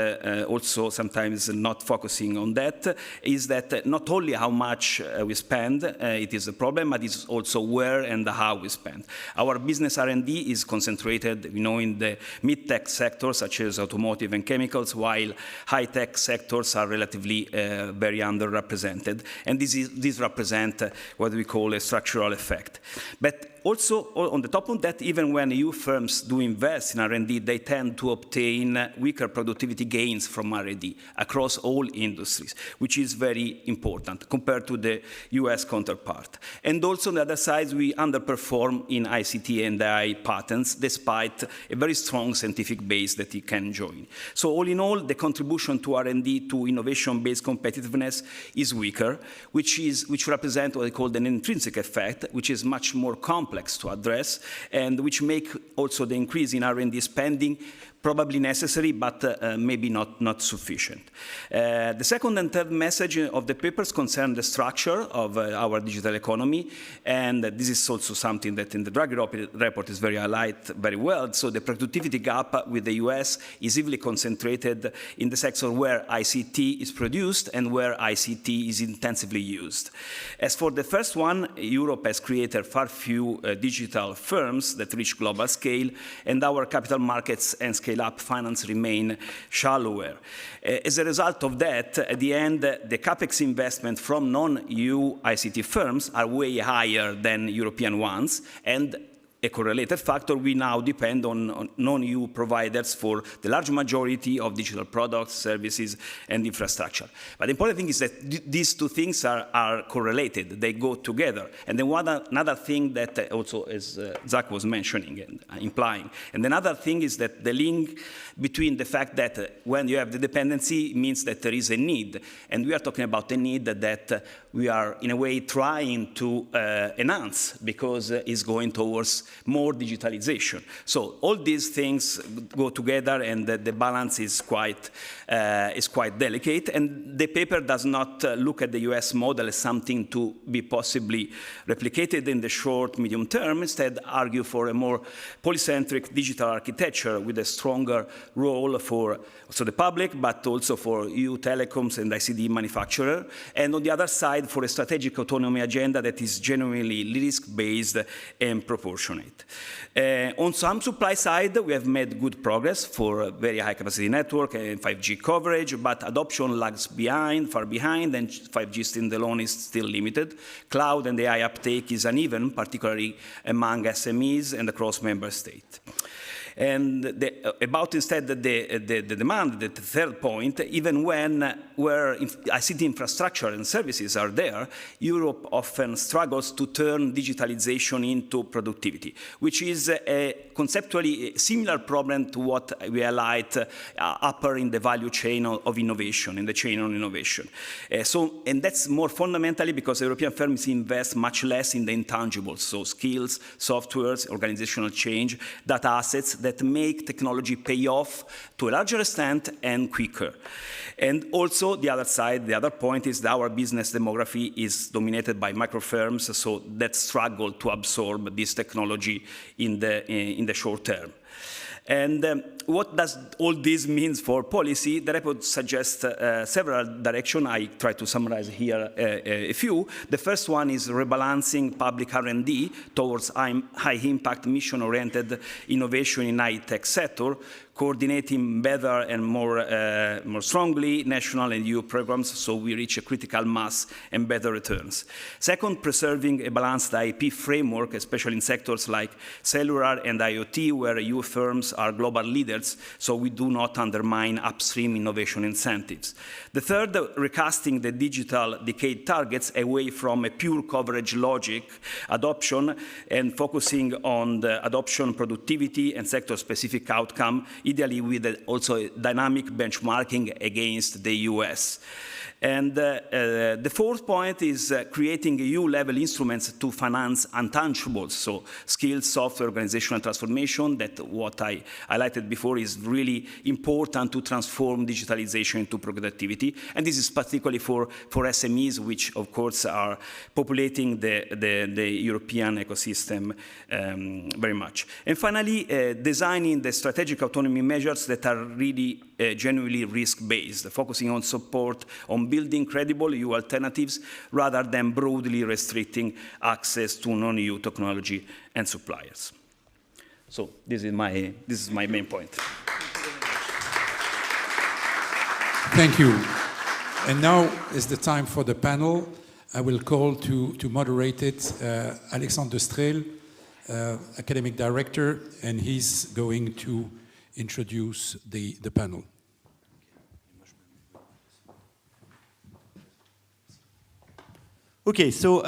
also sometimes not focusing on that, is that not only how much we spend, it is a problem, but it's also where and how we spend. Our business R&D is concentrated, in the mid-tech sectors, such as automotive and chemicals, while high-tech sectors are relatively very underrepresented. And this represents what we call a structural effect. But also, on the top of that, even when EU firms do invest in R&D, they tend to obtain weaker productivity gains from R&D across all industries, which is very important compared to the US counterpart. And also, on the other side, we underperform in ICT and AI patents, despite a very strong scientific base that it can join. So all in all, the contribution to R&D to innovation-based competitiveness is weaker, which represents what I call an intrinsic effect, which is much more complex to address, and which make also the increase in R&D spending probably necessary, but maybe not sufficient. The second and third message of the papers concern the structure of our digital economy, and this is also something that in the Draghi report is highlighted very well. So the productivity gap with the US is heavily concentrated in the sector where ICT is produced and where ICT is intensively used. As for the first one, Europe has created far few digital firms that reach global scale, and our capital markets and scale-up finance remain shallower. As a result of that, at the end, the capex investment from non-EU ICT firms are way higher than European ones, and a correlated factor, we now depend on non-EU providers for the large majority of digital products, services, and infrastructure. But the important thing is that these two things are correlated. They go together. And then another thing that also, as Zach was mentioning and implying, and another thing is that the link between the fact that when you have the dependency means that there is a need. And we are talking about a need that we are, in a way, trying to enhance because it's going towards more digitalization. So all these things go together, and the balance is quite delicate. And the paper does not look at the US model as something to be possibly replicated in the short, medium term. Instead, argue for a more polycentric digital architecture with a stronger role for also the public, but also for EU telecoms and ICT manufacturer. And on the other side, for a strategic autonomy agenda that is genuinely risk-based and proportionate. On some supply side, we have made good progress for very high-capacity network and 5G coverage, but adoption lags far behind, and 5G standalone is still limited. Cloud and AI uptake is uneven, particularly among SMEs and across member states. And about instead the demand, the third point, even where ICT infrastructure and services are there, Europe often struggles to turn digitalization into productivity, which is a conceptually similar problem to what we highlight upper in the value chain of innovation, in the chain of innovation. And that's more fundamentally because European firms invest much less in the intangibles, so skills, softwares, organizational change, data assets that make technology pay off to a larger extent and quicker. And also the other side, the other point is that our business demography is dominated by micro firms, so that struggle to absorb this technology in the short term. And what does all this mean for policy? The report suggests several directions. I try to summarize here a few. The first one is rebalancing public R&D towards high-impact, mission-oriented innovation in high-tech sector, coordinating better and more strongly national and EU programs so we reach a critical mass and better returns. Second, preserving a balanced IP framework, especially in sectors like cellular and IoT, where EU firms are global leaders, so we do not undermine upstream innovation incentives. The third, recasting the digital decade targets away from a pure coverage logic adoption and focusing on the adoption productivity and sector-specific outcome, ideally with also a dynamic benchmarking against the US. And the fourth point is creating EU-level instruments to finance intangibles, so skills, software, organizational transformation, that what I highlighted before is really important to transform digitalization into productivity. And this is particularly for SMEs, which of course are populating the European ecosystem very much. And finally, designing the strategic autonomy measures that are really genuinely risk-based, focusing on support, on building credible EU alternatives rather than broadly restricting access to non-EU technology and suppliers. So this is my main point. Thank you. And now is the time for the panel. I will call to moderate it Alexandre de Streel, academic director, and he's going to introduce the panel. Okay, so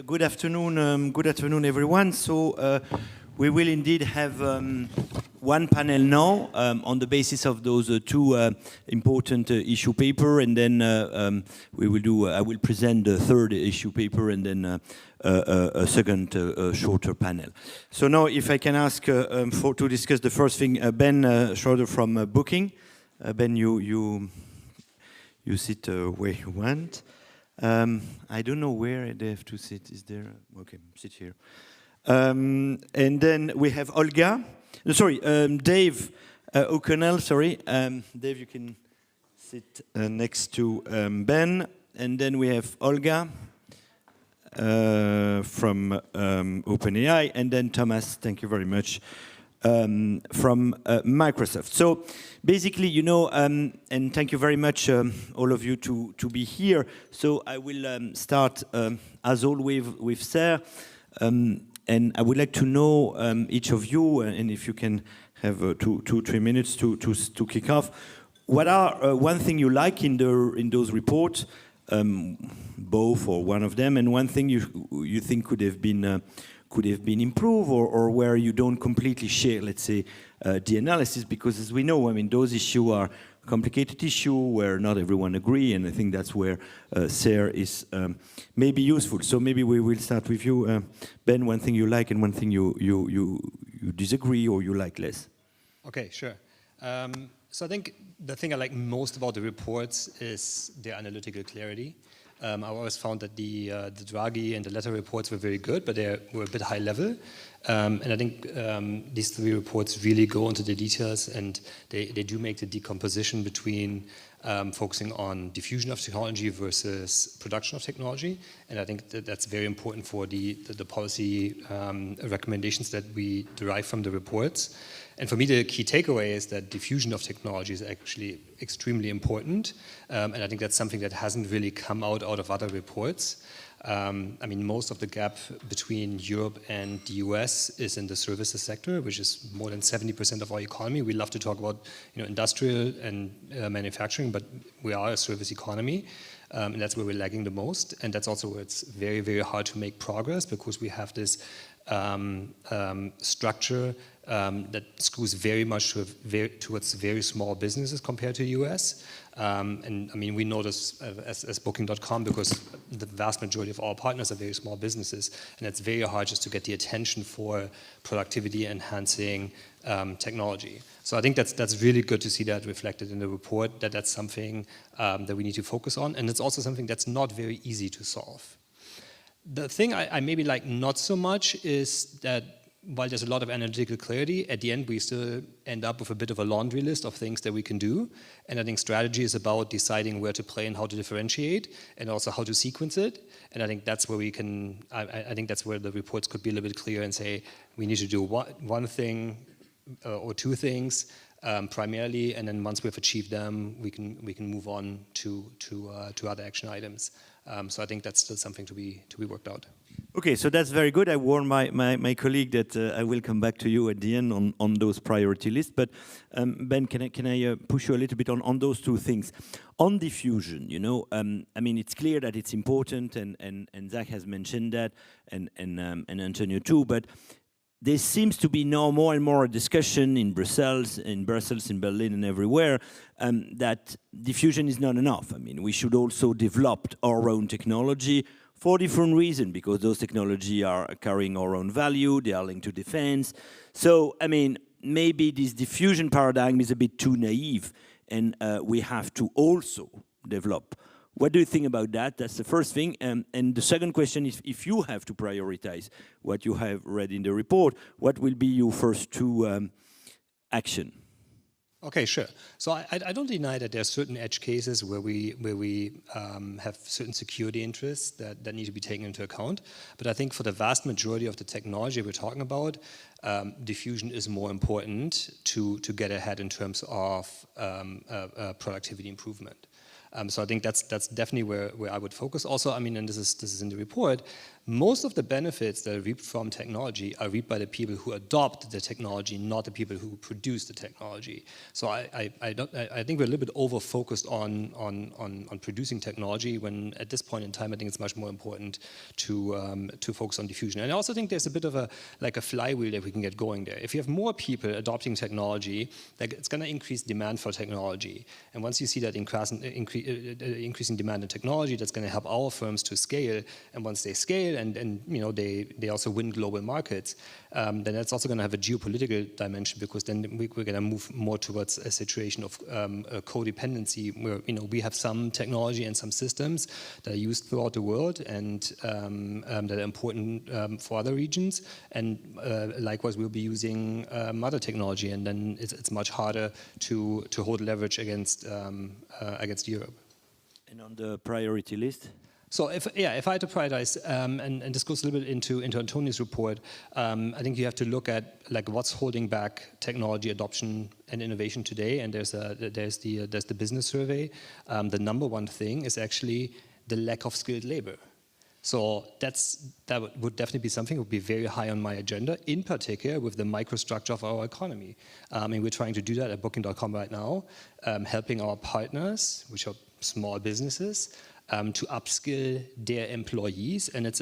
good afternoon, everyone. So we will indeed have one panel now on the basis of those two important issue paper, and then I will present the third issue paper, and then a second shorter panel. So now, if I can ask to discuss the first thing, Ben Schroeder from Booking. Ben, you sit where you want. I don't know where they have to sit. Is there? Okay, sit here. And then we have Olga. Dave O'Connell. Sorry, Dave, you can sit next to Ben. And then we have Olga from OpenAI, and then Thomas. Thank you very much. From Microsoft. So basically, you know, and thank you very much, all of you, to be here. So I will start, as always, with Sarah. And I would like to know each of you, and if you can have 2-3 minutes to kick off. What are one thing you like in those reports, both or one of them, and one thing you think could have been improved, or where you don't completely share, let's say, the analysis, because as we know, I mean, those issues are complicated issues where not everyone agree, and I think that's where Sarah is maybe useful. So maybe we will start with you, Ben. One thing you like and one thing you disagree or you like less. Okay, sure. So I think the thing I like most about the reports is their analytical clarity. I always found that the Draghi and the letter reports were very good, but they were a bit high level. And I think these three reports really go into the details, and they do make the decomposition between focusing on diffusion of technology versus production of technology. And I think that's very important for the policy recommendations that we derive from the reports. And for me, the key takeaway is that diffusion of technology is actually extremely important. And I think that's something that hasn't really come out of other reports. I mean, most of the gap between Europe and the US is in the services sector, which is more than 70% of our economy. We love to talk about, industrial and manufacturing, but we are a service economy. And that's where we're lagging the most. And that's also where it's very, very hard to make progress, because we have this structure that skews very much towards very small businesses compared to the US. And I mean, we know this as Booking.com, because the vast majority of our partners are very small businesses, and it's very hard just to get the attention for productivity enhancing technology. So I think that's really good to see that reflected in the report, that's something that we need to focus on, and it's also something that's not very easy to solve. The thing I maybe like not so much is that while there's a lot of analytical clarity, at the end we still end up with a bit of a laundry list of things that we can do. And I think strategy is about deciding where to play and how to differentiate, and also how to sequence it. And I think that's where we can, I think that's where the reports could be a little bit clearer and say, we need to do one thing or two things primarily, and then once we've achieved them, we can move on to other action items. So I think that's still something to be worked out. Okay, so that's very good. I warned my colleague that I will come back to you at the end on those priority lists. But Ben, can I push you a little bit on those two things? On diffusion, I mean, it's clear that it's important, and Zach has mentioned that, and Antonio too. But there seems to be now more and more a discussion in Brussels, in Berlin, and everywhere, that diffusion is not enough. I mean, we should also develop our own technology for different reasons, because those technologies are carrying our own value, they are linked to defense. So, I mean, maybe this diffusion paradigm is a bit too naive, and we have to also develop. What do you think about that? That's the first thing. And the second question is, if you have to prioritize what you have read in the report, what will be your first two action? Okay, sure. So I don't deny that there are certain edge cases where we have certain security interests that need to be taken into account. But I think for the vast majority of the technology we're talking about, diffusion is more important to get ahead in terms of productivity improvement. So I think that's definitely where I would focus. Also, I mean, and this is in the report, most of the benefits that are reaped from technology are reaped by the people who adopt the technology, not the people who produce the technology. So I think we're a little bit over focused on producing technology, when at this point in time I think it's much more important to focus on diffusion. And I also think there's a bit of a flywheel that we can get going there. If you have more people adopting technology, it's going to increase demand for technology. And once you see that increasing demand in technology, that's going to help our firms to scale. And once they scale, and they also win global markets, then that's also going to have a geopolitical dimension, because then we're going to move more towards a situation of codependency, where we have some technology and some systems that are used throughout the world, and that are important for other regions, and likewise we'll be using other technology, and then it's much harder to hold leverage against Europe. And on the priority list? So if I had to prioritize, and this goes a little bit into Antonio's report, I think you have to look at what's holding back technology adoption and innovation today. And there's the business survey. The number one thing is actually the lack of skilled labor. So that would definitely be something that would be very high on my agenda, in particular with the microstructure of our economy. And we're trying to do that at Booking.com right now, helping our partners, which are small businesses, to upskill their employees, and it's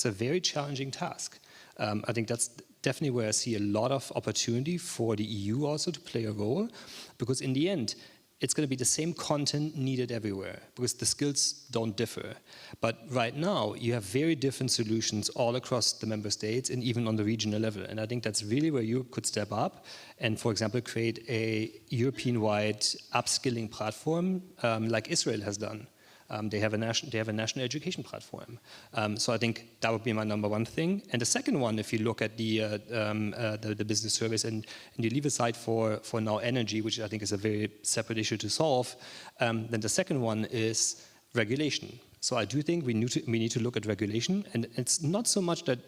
a very challenging task. I think that's definitely where I see a lot of opportunity for the EU also to play a role, because in the end, it's going to be the same content needed everywhere, because the skills don't differ. But right now, you have very different solutions all across the member states and even on the regional level. And I think that's really where Europe could step up and, for example, create a European-wide upskilling platform like Israel has done. They have a national education platform. So I think that would be my number one thing. And the second one, if you look at the business service and you leave aside for now energy, which I think is a very separate issue to solve, then the second one is regulation. So I do think we need to look at regulation, and it's not so much that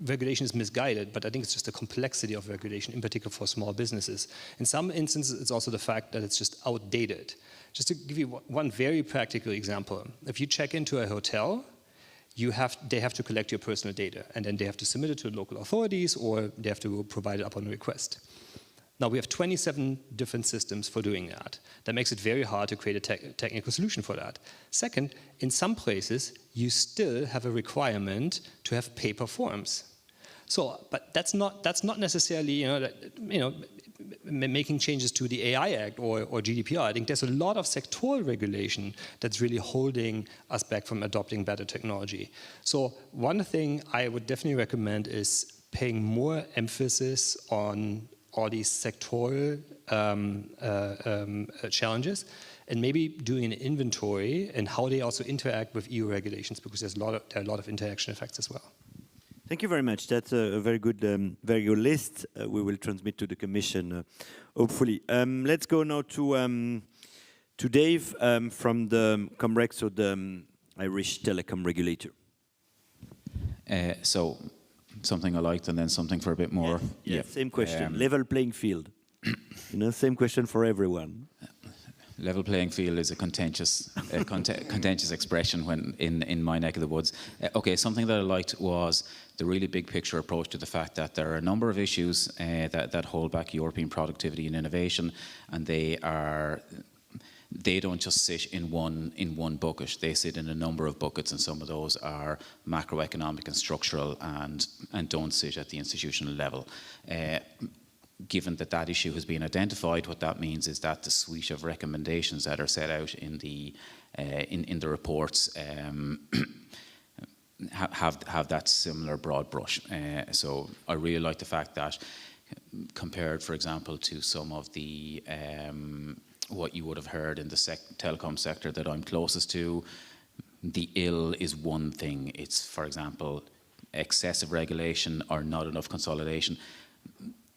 regulation is misguided, but I think it's just the complexity of regulation, in particular for small businesses. In some instances, it's also the fact that it's just outdated. Just to give you one very practical example, if you check into a hotel, they have to collect your personal data, and then they have to submit it to local authorities, or they have to provide it upon request. Now, we have 27 different systems for doing that. That makes it very hard to create a technical solution for that. Second, in some places, you still have a requirement to have paper forms. So, but that's not necessarily, making changes to the AI Act or GDPR. I think there's a lot of sectoral regulation that's really holding us back from adopting better technology. So one thing I would definitely recommend is paying more emphasis on all these sectoral challenges, and maybe doing an inventory and how they also interact with EU regulations, because there are a lot of interaction effects as well. Thank you very much. That's a very good list. We will transmit to the Commission, hopefully. Let's go now to Dave from the Comreg, so the Irish telecom regulator. So something I liked, and then something for a bit more. Yeah. Same question. Level playing field. Same question for everyone. Level playing field is a contentious expression when in my neck of the woods. Okay, something that I liked was the really big picture approach to the fact that there are a number of issues that hold back European productivity and innovation, and they don't just sit in one bucket. They sit in a number of buckets, and some of those are macroeconomic and structural, and don't sit at the institutional level. Given that issue has been identified, what that means is that the suite of recommendations that are set out in the reports have that similar broad brush. So I really like the fact that, compared, for example, to some of the what you would have heard in the telecom sector that I'm closest to, the ill is one thing. It's, for example, excessive regulation or not enough consolidation.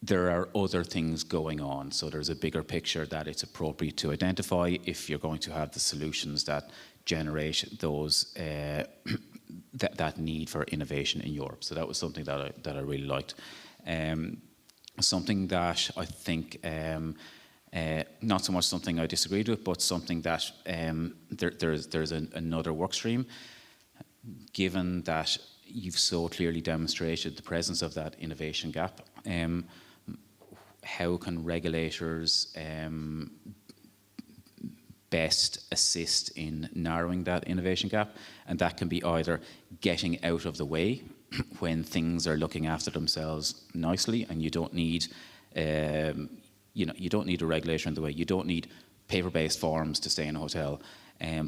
There are other things going on, so there's a bigger picture that it's appropriate to identify if you're going to have the solutions that generate those that need for innovation in Europe. So that was something that I really liked. Something that I think, not so much something I disagreed with, but something that there's another work stream. Given that you've so clearly demonstrated the presence of that innovation gap, how can regulators best assist in narrowing that innovation gap? And that can be either getting out of the way when things are looking after themselves nicely, and you don't need, you don't need a regulator in the way. You don't need paper-based forms to stay in a hotel,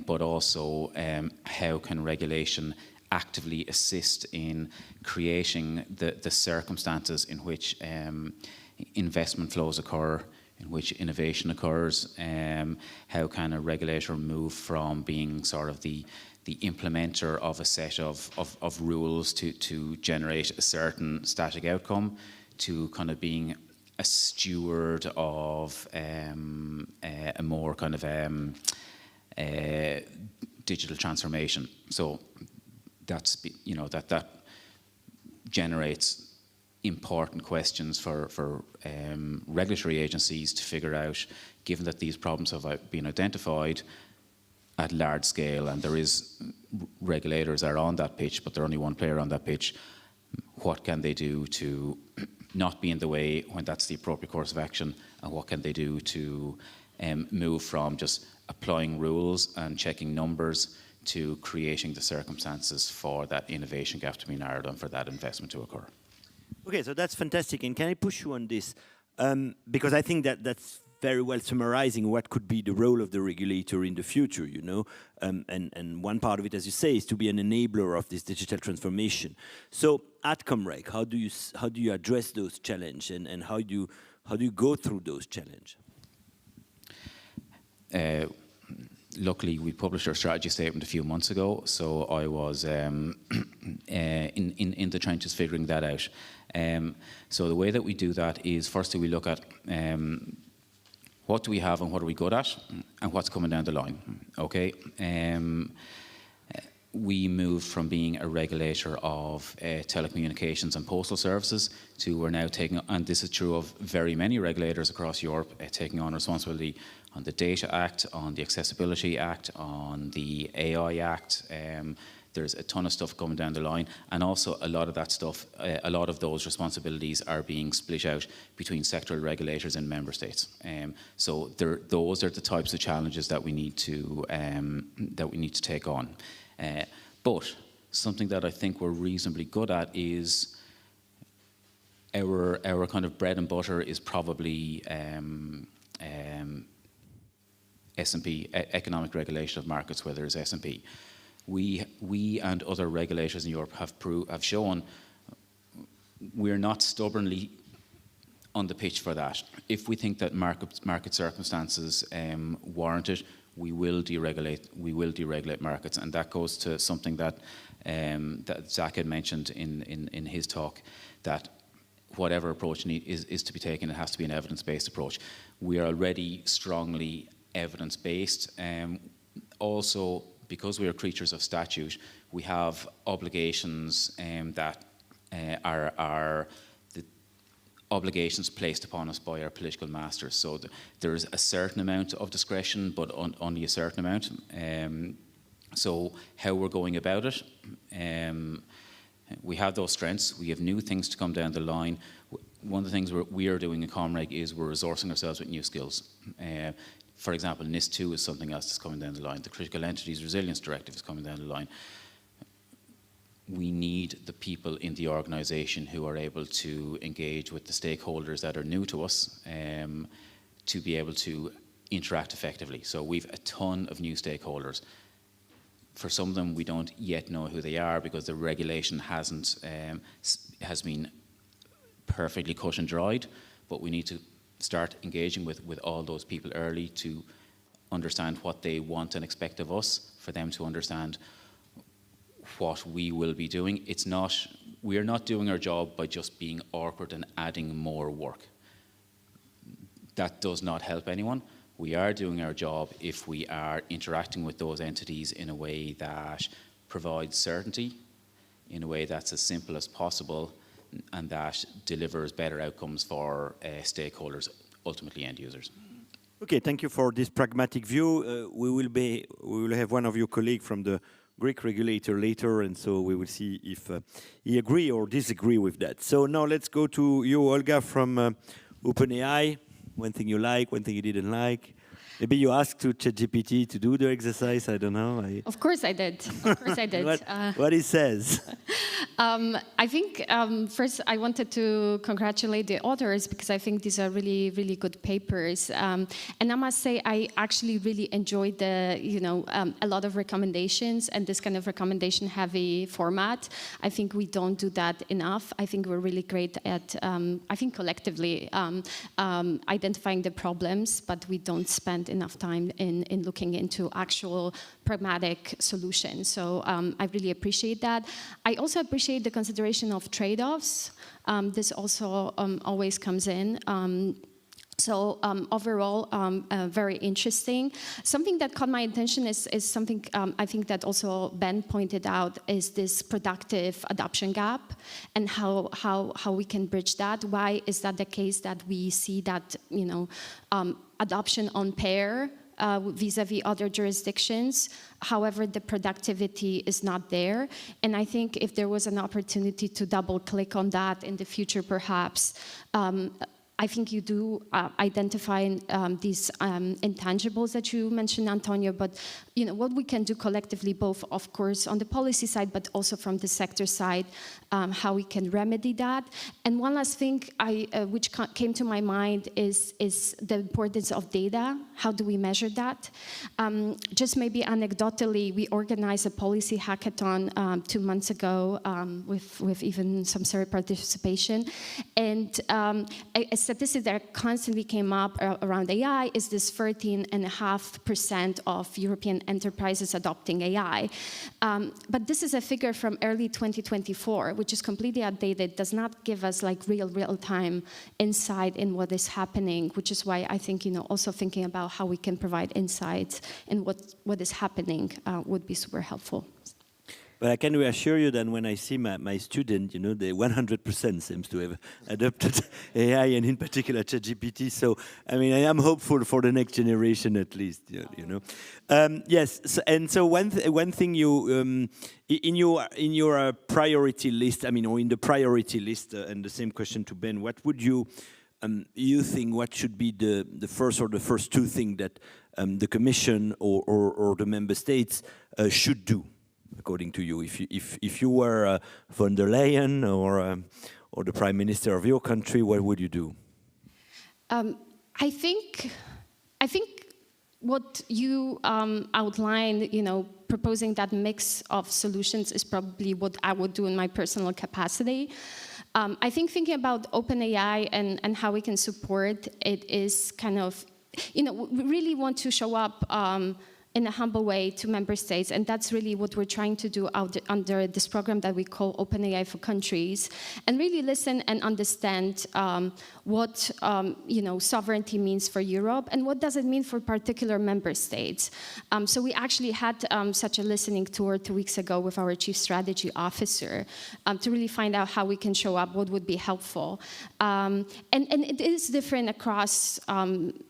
but also how can regulation actively assist in creating the circumstances in which investment flows occur, in which innovation occurs. How can a regulator move from being sort of the implementer of a set of rules to generate a certain static outcome, to kind of being a steward of a more kind of digital transformation. So that's, that generates important questions for regulatory agencies to figure out, given that these problems have been identified at large scale, and there is regulators are on that pitch, but they're only one player on that pitch. What can they do to not be in the way when that's the appropriate course of action, and what can they do to move from just applying rules and checking numbers to creating the circumstances for that innovation gap to be narrowed and for that investment to occur? Okay, so that's fantastic. And can I push you on this? Because I think that's very well summarizing what could be the role of the regulator in the future, and one part of it, as you say, is to be an enabler of this digital transformation. So at Comreg, how do you address those challenges, and how do you go through those challenges? Luckily, we published our strategy statement a few months ago, so I was in the trenches figuring that out. So the way that we do that is, firstly, we look at what do we have and what are we good at, and what's coming down the line. Okay. we moved from being a regulator of telecommunications and postal services to we're now taking, and this is true of very many regulators across Europe, taking on responsibility on the Data Act, on the Accessibility Act, on the AI Act. There's a ton of stuff coming down the line, and also a lot of that stuff, a lot of those responsibilities are being split out between sectoral regulators in member states. So those are the types of challenges that we need to take on. But something that I think we're reasonably good at is our kind of bread and butter is probably S&P, economic regulation of markets, whether it's S&P. We and other regulators in Europe have shown we're not stubbornly on the pitch for that. If we think that market circumstances warrant it, we will deregulate markets, and that goes to something that that Zach had mentioned in his talk, that whatever approach is to be taken, it has to be an evidence-based approach. We are already strongly evidence-based. Also, because we are creatures of statute, we have obligations that are the obligations placed upon us by our political masters. So there is a certain amount of discretion, but only a certain amount. So how we're going about it, we have those strengths. We have new things to come down the line. One of the things we are doing in Comreg is we're resourcing ourselves with new skills. For example, NIS2 is something else that's coming down the line. The Critical Entities Resilience Directive is coming down the line. We need the people in the organisation who are able to engage with the stakeholders that are new to us to be able to interact effectively. So we've a ton of new stakeholders. For some of them, we don't yet know who they are because the regulation has been perfectly cut and dried, but we need to start engaging with all those people early to understand what they want and expect of us, for them to understand what we will be doing. We are not doing our job by just being awkward and adding more work. That does not help anyone. We are doing our job if we are interacting with those entities in a way that provides certainty, in a way that's as simple as possible, and that delivers better outcomes for stakeholders, ultimately end users. Okay, thank you for this pragmatic view. We will have one of your colleagues from the Greek regulator later, and so we will see if he agree or disagree with that. So now let's go to you, Olga, from OpenAI. One thing you like, one thing you didn't like. Maybe you asked to ChatGPT to do the exercise, I don't know. Of course I did. Of course I did. What he says? I think first I wanted to congratulate the authors because I think these are really, really good papers. And I must say I actually really enjoyed a lot of recommendations and this kind of recommendation-heavy format. I think we don't do that enough. I think we're really great at, I think collectively, identifying the problems, but we don't spend enough time in looking into actual pragmatic solutions. So I really appreciate that. I also appreciate the consideration of trade-offs. This also always comes in. So overall, very interesting. Something that caught my attention is something I think that also Ben pointed out, is this productive adoption gap and how we can bridge that. Why is that the case that we see that adoption on pair vis-a-vis other jurisdictions? However, the productivity is not there. And I think if there was an opportunity to double click on that in the future, perhaps, I think you do identify these intangibles that you mentioned, Antonio, but what we can do collectively, both, of course, on the policy side, but also from the sector side, how we can remedy that. And one last thing which came to my mind is the importance of data. How do we measure that? Just maybe anecdotally, we organized a policy hackathon 2 months ago with even some survey participation. And a statistic that constantly came up around AI is this 13.5% of European enterprises adopting AI. But this is a figure from early 2024, which is completely outdated, does not give us like real-time insight in what is happening, which is why I think, also thinking about how we can provide insights in what is happening would be super helpful. But I can reassure you that when I see my student, you know, they 100% seems to have adopted AI and in particular ChatGPT. So, I mean, I am hopeful for the next generation at least, you know. Yes, so one thing you, in your priority list, I mean, or in the priority list, and the same question to Ben, what would you think what should be the first two things that the Commission or the Member States should do, according to you? If you were von der Leyen or the Prime Minister of your country, what would you do? I think what you outlined, you know, proposing that mix of solutions is probably what I would do in my personal capacity. I think thinking about OpenAI and how we can support it is kind of, you know, we really want to show up in a humble way to member states, and that's really what we're trying to do under this program that we call OpenAI for Countries, and really listen and understand what you know, sovereignty means for Europe and what does it mean for particular member states. So we actually had such a listening tour 2 weeks ago with our Chief Strategy Officer to really find out how we can show up, what would be helpful. And it is different across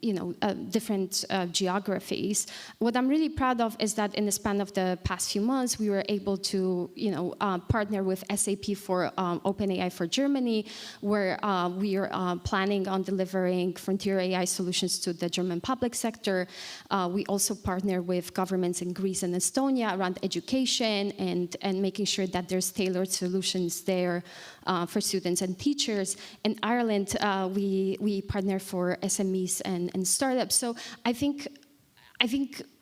you know, different geographies. What I'm really proud of is that in the span of the past few months, we were able to, you know, partner with SAP for OpenAI for Germany, where we are planning on delivering frontier AI solutions to the German public sector. We also partner with governments in Greece and Estonia around education and making sure that there's tailored solutions there for students and teachers. In Ireland, we partner for SMEs and startups. So I think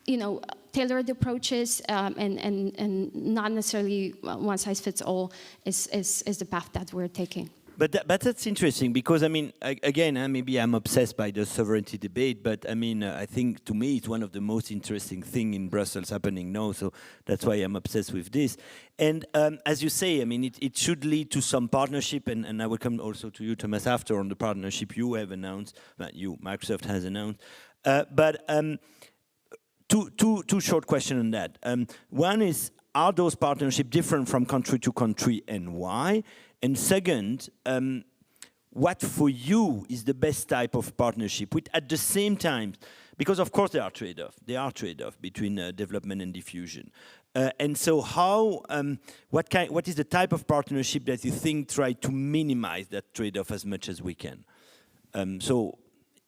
you know, tailored approaches and not necessarily one size fits all is the path that we're taking. But that's interesting because, I mean, again, maybe I'm obsessed by the sovereignty debate, but I mean, I think to me it's one of the most interesting things in Brussels happening now, so that's why I'm obsessed with this. And as you say, I mean, it should lead to some partnership, and I will come also to you, Thomas, after on the partnership you have announced, that Microsoft has announced. Two short questions on that. One is, are those partnerships different from country to country and why? And second, what for you is the best type of partnership? With at the same time, because of course there are trade-offs. There are trade-offs between development and diffusion. And so how, what is the type of partnership that you think try to minimize that trade-off as much as we can? So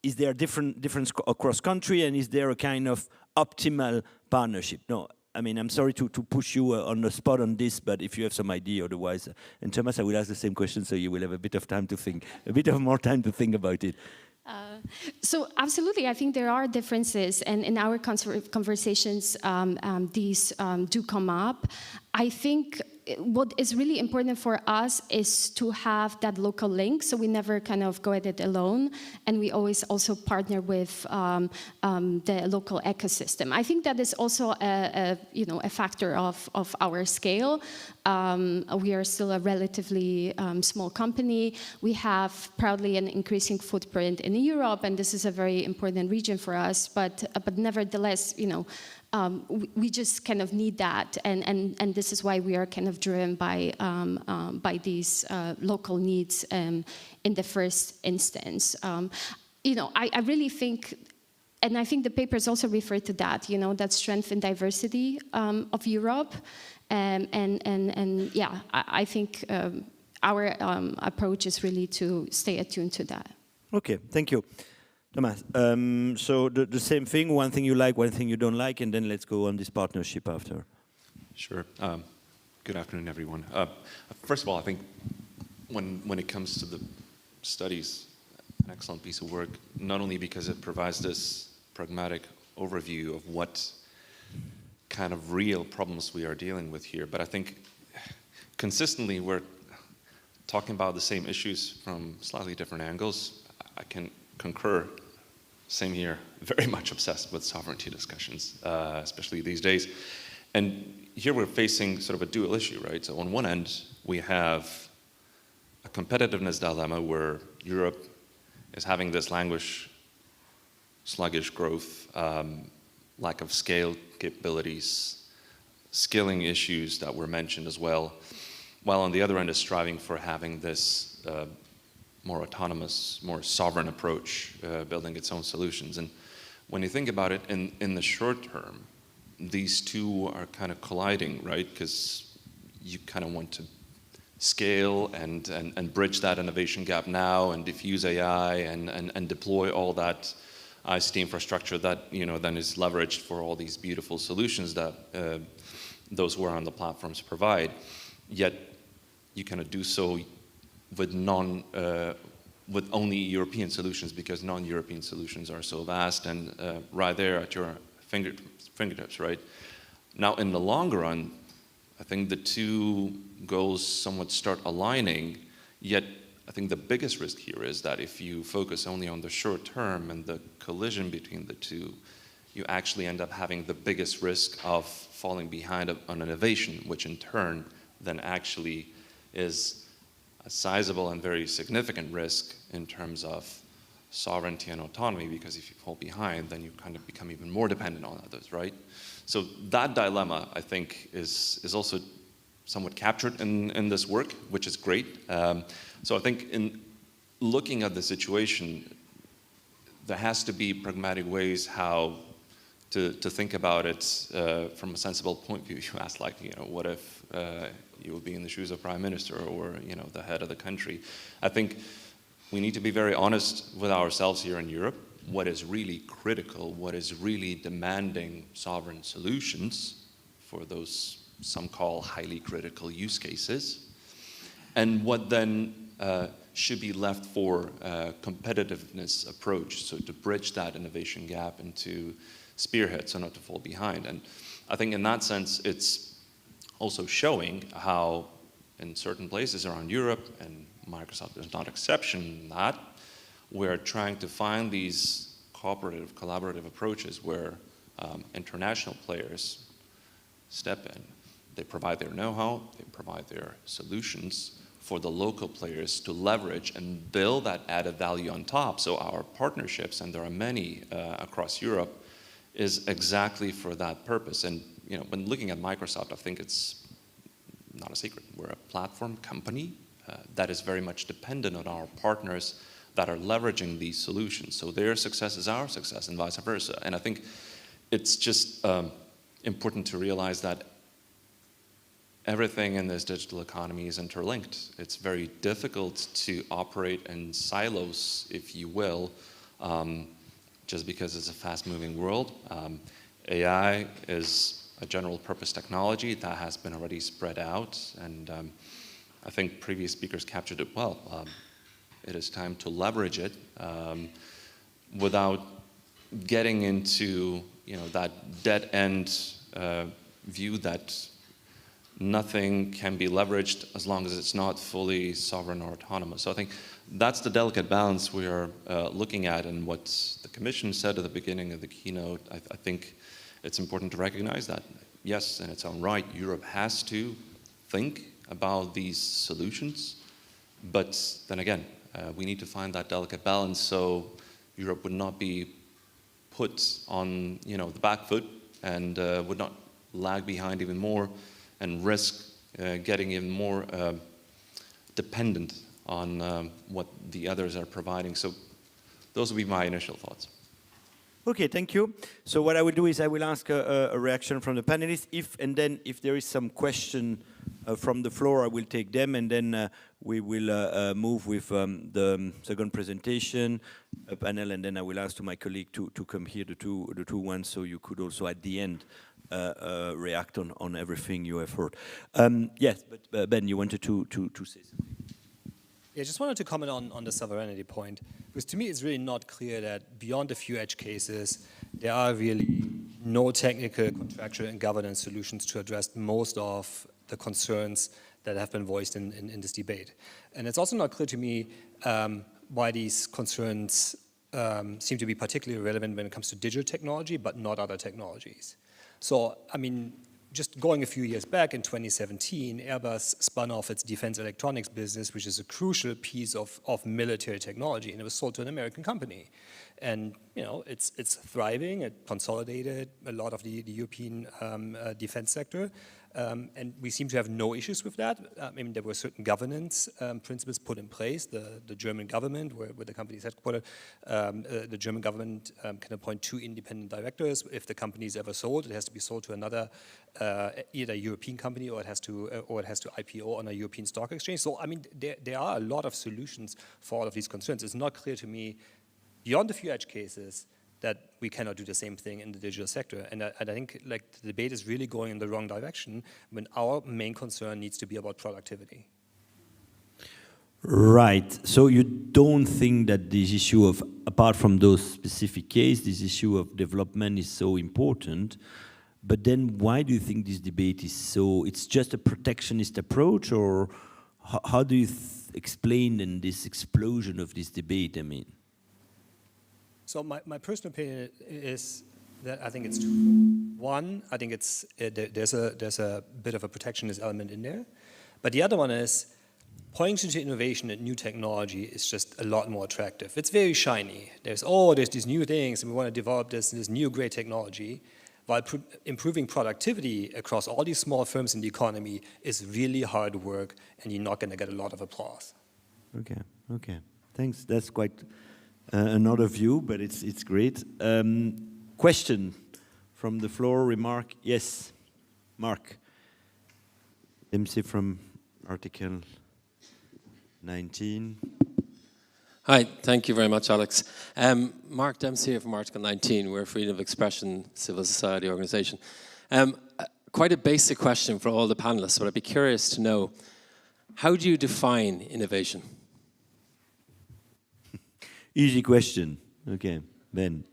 is there a difference across country, and is there a kind of optimal partnership? No, I mean, I'm sorry to push you on the spot on this, but if you have some idea otherwise, and Thomas, I will ask the same question, so you will have a bit of time to think, a bit of more time to think about it. So absolutely, I think there are differences, and in our conversations, these do come up. I think what is really important for us is to have that local link, so we never kind of go at it alone, and we always also partner with the local ecosystem. I think that is also a factor of our scale. We are still a relatively small company. We have proudly an increasing footprint in Europe, and this is a very important region for us. But nevertheless, you know, we just kind of need that, and this is why we are kind of driven by these local needs in the first instance. You know, I really think, and I think the papers also refer to that, you know, that strength and diversity of Europe, and yeah, I think our approach is really to stay attuned to that. Okay, thank you. Thomas, so the same thing, one thing you like, one thing you don't like, and then let's go on this partnership after. Sure. Good afternoon, everyone. First of all, I think when it comes to the studies, an excellent piece of work, not only because it provides this pragmatic overview of what kind of real problems we are dealing with here, but I think consistently we're talking about the same issues from slightly different angles. I can concur. Same here, very much obsessed with sovereignty discussions, especially these days. And here we're facing sort of a dual issue, right? So on one end, we have a competitiveness dilemma where Europe is having this sluggish growth, lack of scale capabilities, skilling issues that were mentioned as well, while on the other end is striving for having this more autonomous, more sovereign approach, building its own solutions. And when you think about it, in the short term, these two are kind of colliding, right? Because you kind of want to scale and bridge that innovation gap now and diffuse AI and deploy all that ICT infrastructure that then is leveraged for all these beautiful solutions that those who are on the platforms provide. Yet you kind of do so with with only European solutions, because non-European solutions are so vast and right there at your fingertips, right? Now, in the long run, I think the two goals somewhat start aligning, yet I think the biggest risk here is that if you focus only on the short term and the collision between the two, you actually end up having the biggest risk of falling behind on innovation, which in turn then actually is a sizable and very significant risk in terms of sovereignty and autonomy, because if you fall behind, then you kind of become even more dependent on others, right? So that dilemma, I think, is also somewhat captured in this work, which is great. So I think in looking at the situation, there has to be pragmatic ways how to think about it from a sensible point of view. You asked, like, what if you would be in the shoes of Prime Minister or the head of the country? I think we need to be very honest with ourselves here in Europe. What is really critical, what is really demanding sovereign solutions for those some call highly critical use cases, and what then should be left for competitiveness approach, so to bridge that innovation gap and to spearhead, so not to fall behind. And I think in that sense, it's also showing how in certain places around Europe, and Microsoft is not exception in that, we're trying to find these cooperative, collaborative approaches where international players step in. They provide their know-how, they provide their solutions for the local players to leverage and build that added value on top. So our partnerships, and there are many across Europe, is exactly for that purpose. And when looking at Microsoft, I think it's not a secret. We're a platform company that is very much dependent on our partners that are leveraging these solutions. So their success is our success and vice versa. And I think it's just important to realize that everything in this digital economy is interlinked. It's very difficult to operate in silos, if you will, just because it's a fast-moving world. AI is a general purpose technology that has been already spread out, and I think previous speakers captured it well. It is time to leverage it without getting into that dead-end view that nothing can be leveraged as long as it's not fully sovereign or autonomous. So I think that's the delicate balance we are looking at, and what the Commission said at the beginning of the keynote. I think it's important to recognize that, yes, in its own right, Europe has to think about these solutions, but then again, we need to find that delicate balance so Europe would not be put on the back foot and would not lag behind even more and risk getting even more dependent on what the others are providing. So those would be my initial thoughts. Okay, thank you. So what I will do is I will ask a reaction from the panelists. If there is some question from the floor, I will take them, and then we will move with the second presentation panel, and then I will ask to my colleague to come here, the two ones, so you could also at the end react on everything you have heard. Yes, but Ben, you wanted to say something. Yeah, I just wanted to comment on the sovereignty point, because to me it's really not clear that beyond a few edge cases, there are really no technical, contractual, and governance solutions to address most of the concerns that have been voiced in this debate. And it's also not clear to me why these concerns seem to be particularly relevant when it comes to digital technology, but not other technologies. So, I mean, just going a few years back in 2017, Airbus spun off its defense electronics business, which is a crucial piece of military technology, and it was sold to an American company. And it's thriving. It consolidated a lot of the European defense sector, and we seem to have no issues with that. I mean, there were certain governance principles put in place. The German government, where the company is headquartered, the German government can appoint 2 independent directors. If the company is ever sold, it has to be sold to another, either European company, or it has to IPO on a European stock exchange. So I mean, there are a lot of solutions for all of these concerns. It's not clear to me, beyond a few edge cases, that we cannot do the same thing in the digital sector. And I think the debate is really going in the wrong direction when our main concern needs to be about productivity. Right. So you don't think that this issue of, apart from those specific cases, this issue of development is so important, but then why do you think this debate is so, it's just a protectionist approach, or how do you explain then this explosion of this debate, I mean? So my personal opinion is that I think it's two. One, I think it's there's a bit of a protectionist element in there, but the other one is pointing to innovation and new technology is just a lot more attractive. It's very shiny. There's these new things, and we want to develop this new great technology, while improving productivity across all these small firms in the economy is really hard work, and you're not going to get a lot of applause. Okay. Thanks. That's quite another view, but it's great. Question from the floor, remark? Yes, Mark. MC from Article 19. Hi, thank you very much, Alex. Mark Dempsey here from Article 19. We're a freedom of expression civil society organisation. Quite a basic question for all the panellists, but I'd be curious to know, how do you define innovation? Easy question. Okay, Ben.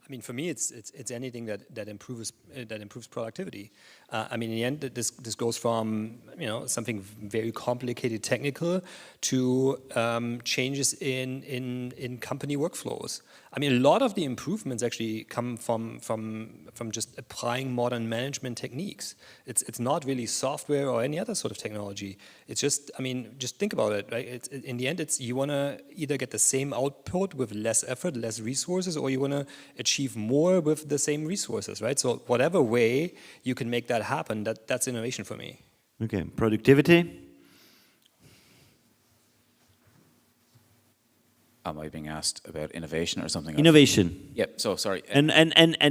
I mean, for me, it's anything that improves productivity. I mean, in the end, this goes from something very complicated, technical, to changes in company workflows. I mean, a lot of the improvements actually come from just applying modern management techniques. It's not really software or any other sort of technology. It's just, I mean, just think about it, right? In the end, you want to either get the same output with less effort, less resources, or you want to achieve more with the same resources, right? So whatever way you can make that happen, that's innovation for me. Okay, productivity. Am I being asked about innovation or something else? Innovation. Yep, so sorry. And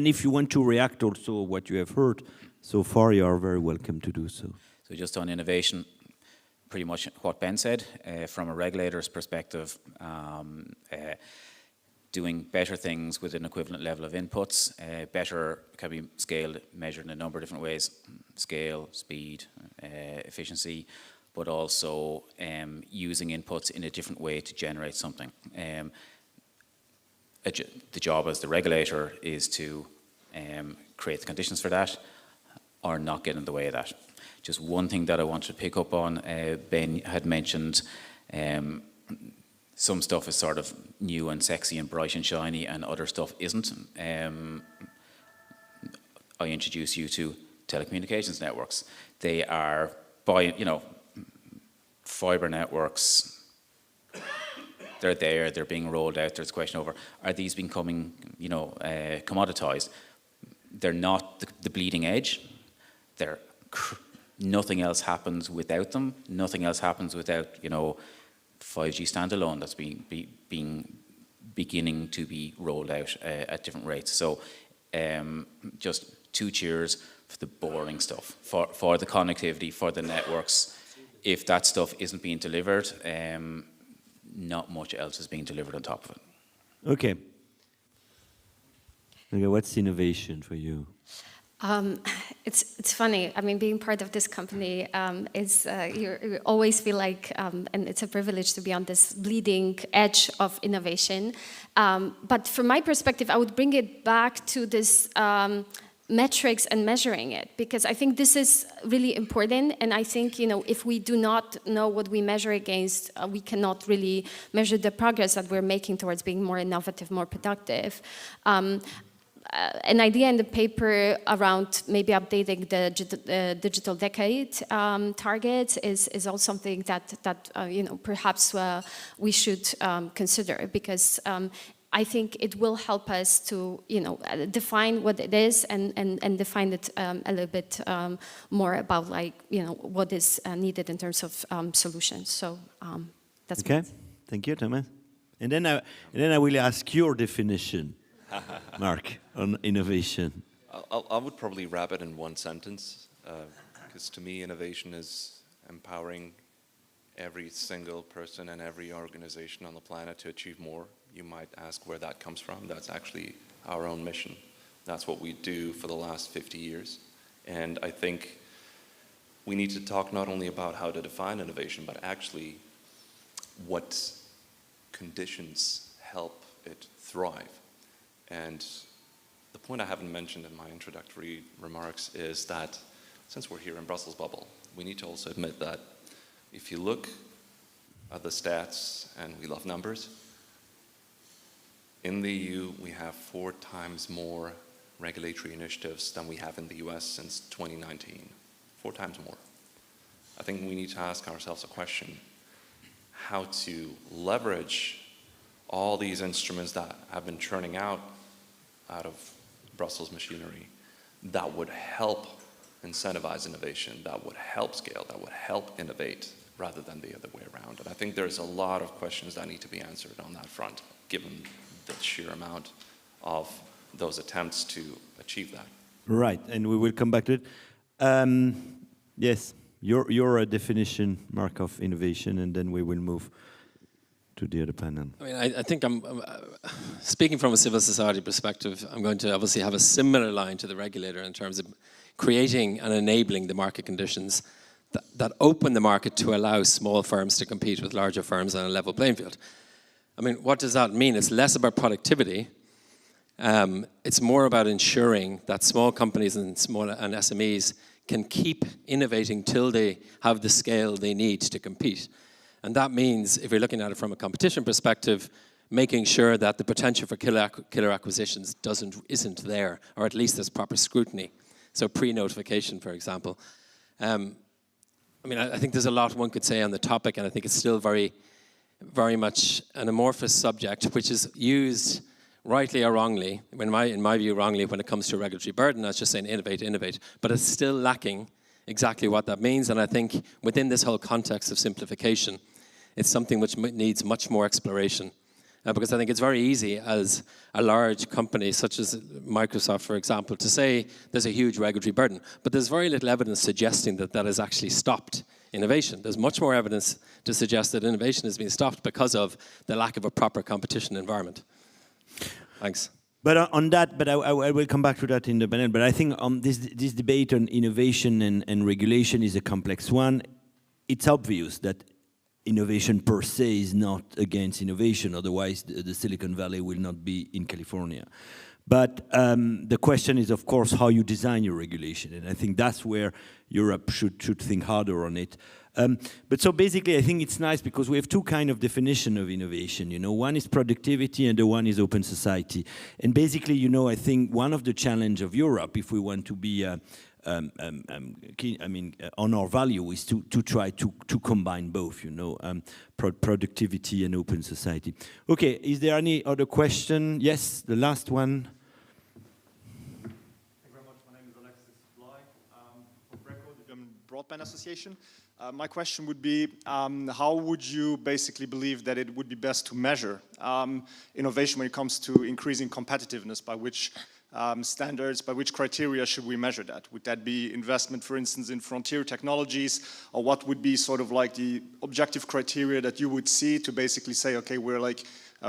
if you want to react also what you have heard so far, you are very welcome to do so. So just on innovation, pretty much what Ben said, from a regulator's perspective, doing better things with an equivalent level of inputs, better can be scaled, measured in a number of different ways, scale, speed, efficiency, but also using inputs in a different way to generate something. The job as the regulator is to create the conditions for that or not get in the way of that. Just one thing that I wanted to pick up on, Ben had mentioned some stuff is sort of new and sexy and bright and shiny, and other stuff isn't. I introduce you to telecommunications networks. They are, fiber networks. They're there. They're being rolled out. There's a question over: are these becoming, commoditized? They're not the bleeding edge. Nothing else happens without them. Nothing else happens without 5G standalone that's beginning to be rolled out at different rates. So just 2 cheers for the boring stuff, for the connectivity, for the networks. If that stuff isn't being delivered, not much else is being delivered on top of it. Okay. Okay, what's innovation for you? It's funny. I mean, being part of this company is you always feel like, and it's a privilege to be on this bleeding edge of innovation. But from my perspective, I would bring it back to this metrics and measuring it, because I think this is really important. And I think if we do not know what we measure against, we cannot really measure the progress that we're making towards being more innovative, more productive. an idea in the paper around maybe updating the digital decade targets is also something that you know, perhaps we should consider, because I think it will help us to, you know, define what it is and define it a little bit more about, like, you know, what is needed in terms of solutions. So that's okay. Thank you, Thomas. And then I will ask your definition, Mark, on innovation. I would probably wrap it in one sentence, because to me, innovation is empowering every single person and every organization on the planet to achieve more. You might ask where that comes from. That's actually our own mission. That's what we do for the last 50 years. And I think we need to talk not only about how to define innovation, but actually what conditions help it thrive. And the point I haven't mentioned in my introductory remarks is that since we're here in Brussels bubble, we need to also admit that if you look at the stats, and we love numbers, in the EU, we have 4 times more regulatory initiatives than we have in the US since 2019. 4 times more. I think we need to ask ourselves a question: how to leverage all these instruments that have been churning out of Brussels machinery that would help incentivize innovation, that would help scale, that would help innovate, rather than the other way around. And I think there's a lot of questions that need to be answered on that front, given the sheer amount of those attempts to achieve that. Right, and we will come back to it. Yes, your definition, Mark, of innovation, and then we will move to the other panel. I mean, I think I'm speaking from a civil society perspective. I'm going to obviously have a similar line to the regulator in terms of creating and enabling the market conditions that open the market to allow small firms to compete with larger firms on a level playing field. I mean, what does that mean? It's less about productivity. It's more about ensuring that small companies and SMEs can keep innovating till they have the scale they need to compete. And that means, if you're looking at it from a competition perspective, making sure that the potential for killer acquisitions isn't there, or at least there's proper scrutiny. So pre-notification, for example. I mean, I think there's a lot one could say on the topic, and I think it's still very, very much an amorphous subject, which is used rightly or wrongly, in my view wrongly, when it comes to regulatory burden. That's just saying innovate, but it's still lacking exactly what that means. And I think within this whole context of simplification, it's something which needs much more exploration. Because I think it's very easy as a large company such as Microsoft, for example, to say there's a huge regulatory burden, but there's very little evidence suggesting that that has actually stopped innovation. There's much more evidence to suggest that innovation has been stopped because of the lack of a proper competition environment. Thanks. But on that, but I will come back to that in the panel. But I think this debate on innovation and regulation is a complex one. It's obvious that innovation per se is not against innovation, otherwise the Silicon Valley will not be in California. But the question is, of course, how you design your regulation, and I think that's where Europe should think harder on it. But so basically, I think it's nice because we have 2 kind of definition of innovation. You know, one is productivity, and the one is open society. And basically, you know, I think one of the challenge of Europe, if we want to be on our value, is to try to combine both, you know, productivity and open society. Okay, is there any other question? Yes, the last one. Thank you very much. My name is Alexis Bly from PRECO, the German Broadband Association. My question would be, how would you basically believe that it would be best to measure innovation when it comes to increasing competitiveness? By which standards, by which criteria should we measure that? Would that be investment, for instance, in frontier technologies? Or what would be sort of like the objective criteria that you would see to basically say, okay, we're like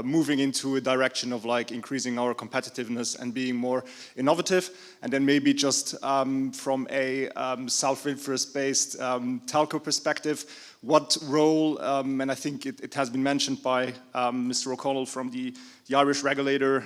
moving into a direction of like increasing our competitiveness and being more innovative? And then maybe just from a self-interest-based telco perspective, what role, and I think it has been mentioned by Mr. O'Connell from the Irish regulator,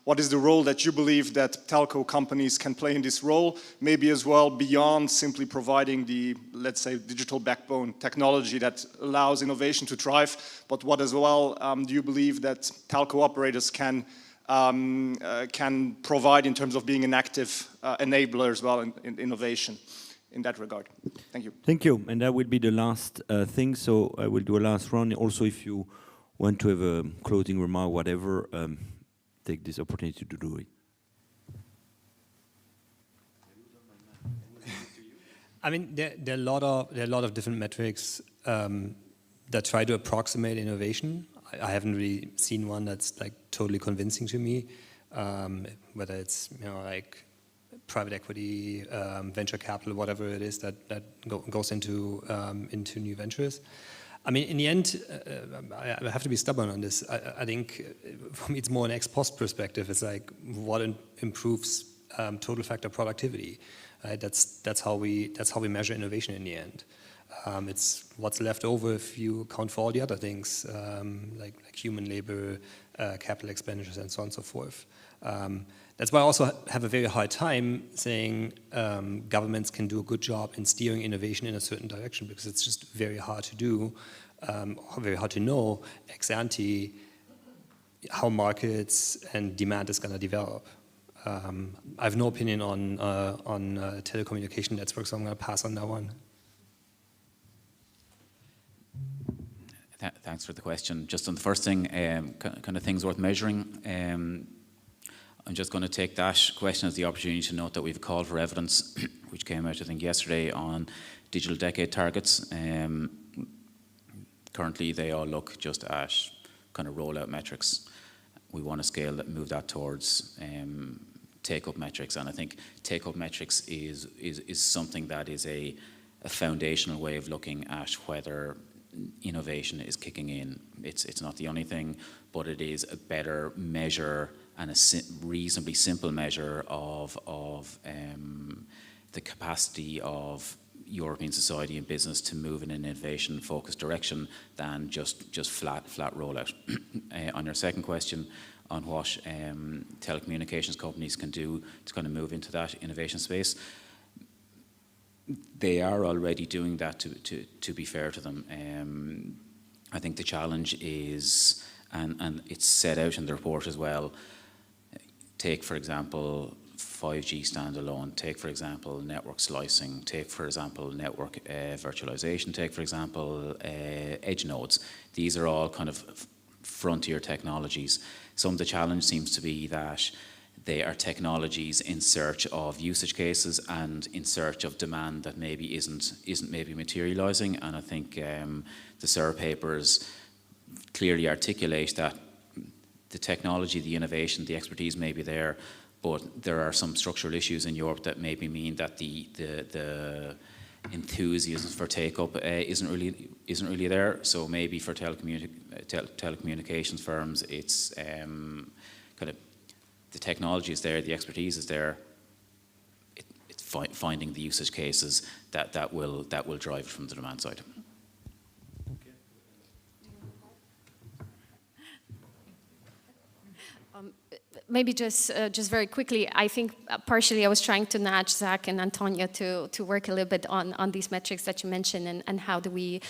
what is the role that you believe that telco companies can play in this role, maybe as well beyond simply providing the, let's say, digital backbone technology that allows innovation to thrive, but what as well do you believe that telco operators can can provide in terms of being an active enabler as well in innovation in that regard. Thank you. Thank you. And that will be the last thing. So I will do a last round. Also, if you want to have a closing remark, whatever, take this opportunity to do it. I mean, there are a lot of different metrics that try to approximate innovation. I haven't really seen one that's like totally convincing to me. Whether it's like private equity, venture capital, whatever it is that goes into new ventures. I mean, in the end, I have to be stubborn on this. I think for me it's more an ex post perspective. It's like what improves total factor productivity. That's how we measure innovation in the end. It's what's left over if you account for all the other things like human labor, capital expenditures, and so on and so forth. That's why I also have a very hard time saying governments can do a good job in steering innovation in a certain direction, because it's just very hard to do, very hard to know ex ante how markets and demand is going to develop. I have no opinion on telecommunication networks, so I'm going to pass on that one. Thanks for the question. Just on the first thing, kind of things worth measuring. I'm just going to take that question as the opportunity to note that we've a call for evidence, which came out, I think, yesterday on digital decade targets. Currently, they all look just at kind of rollout metrics. We want a scale that move that towards take-up metrics, and I think take-up metrics is something that is a foundational way of looking at whether innovation is kicking in. It's not the only thing, but it is a better measure and a reasonably simple measure of the capacity of European society and business to move in an innovation-focused direction than just flat rollout. On your second question, on what telecommunications companies can do to kind of move into that innovation space, they are already doing that, to be fair to them. I think the challenge is, and it's set out in the report as well, take, for example, 5G standalone, take, for example, network slicing, take, for example, network virtualization, take, for example, edge nodes. These are all kind of frontier technologies. Some of the challenge seems to be that they are technologies in search of usage cases and in search of demand that maybe isn't maybe materializing. And I think the SIR papers clearly articulate that the technology, the innovation, the expertise may be there, but there are some structural issues in Europe that maybe mean that the enthusiasm for take-up isn't really there. So maybe for telecommunications firms, it's kind of the technology is there, the expertise is there. It's finding the usage cases that will drive it from the demand side. Maybe just very quickly, I think partially I was trying to nudge Zach and Antonio to work a little bit on these metrics that you mentioned and how do we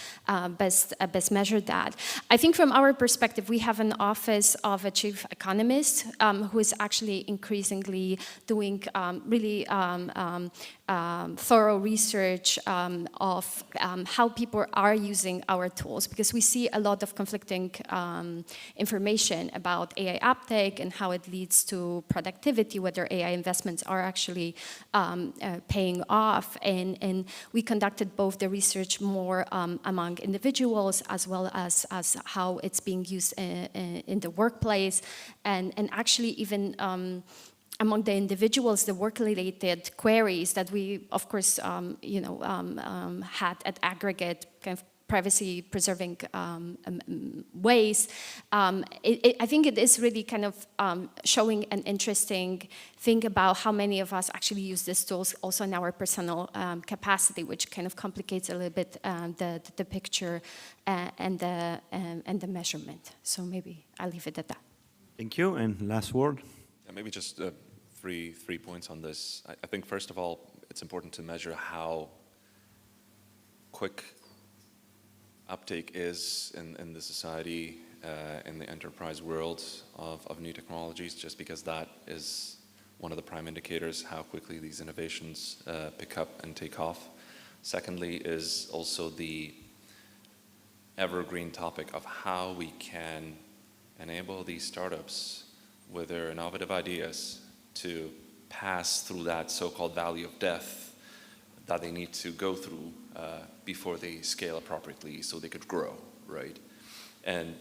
best measure that. I think from our perspective, we have an office of a chief economist who is actually increasingly doing really thorough research of how people are using our tools, because we see a lot of conflicting information about AI uptake and how it leads to productivity, whether AI investments are actually paying off. And we conducted both the research more among individuals as well as how it's being used in the workplace, and actually even among the individuals, the work-related queries that we, of course, had at aggregate kind of privacy-preserving ways. I think it is really kind of showing an interesting thing about how many of us actually use these tools also in our personal capacity, which kind of complicates a little bit the picture and the measurement. So maybe I'll leave it at that. Thank you. And last word. Yeah, maybe just three points on this. I think first of all, it's important to measure how quick uptake is in the society in the enterprise world of new technologies, just because that is one of the prime indicators how quickly these innovations pick up and take off. Secondly is also the evergreen topic of how we can enable these startups with their innovative ideas to pass through that so-called valley of death that they need to go through before they scale appropriately so they could grow, right? And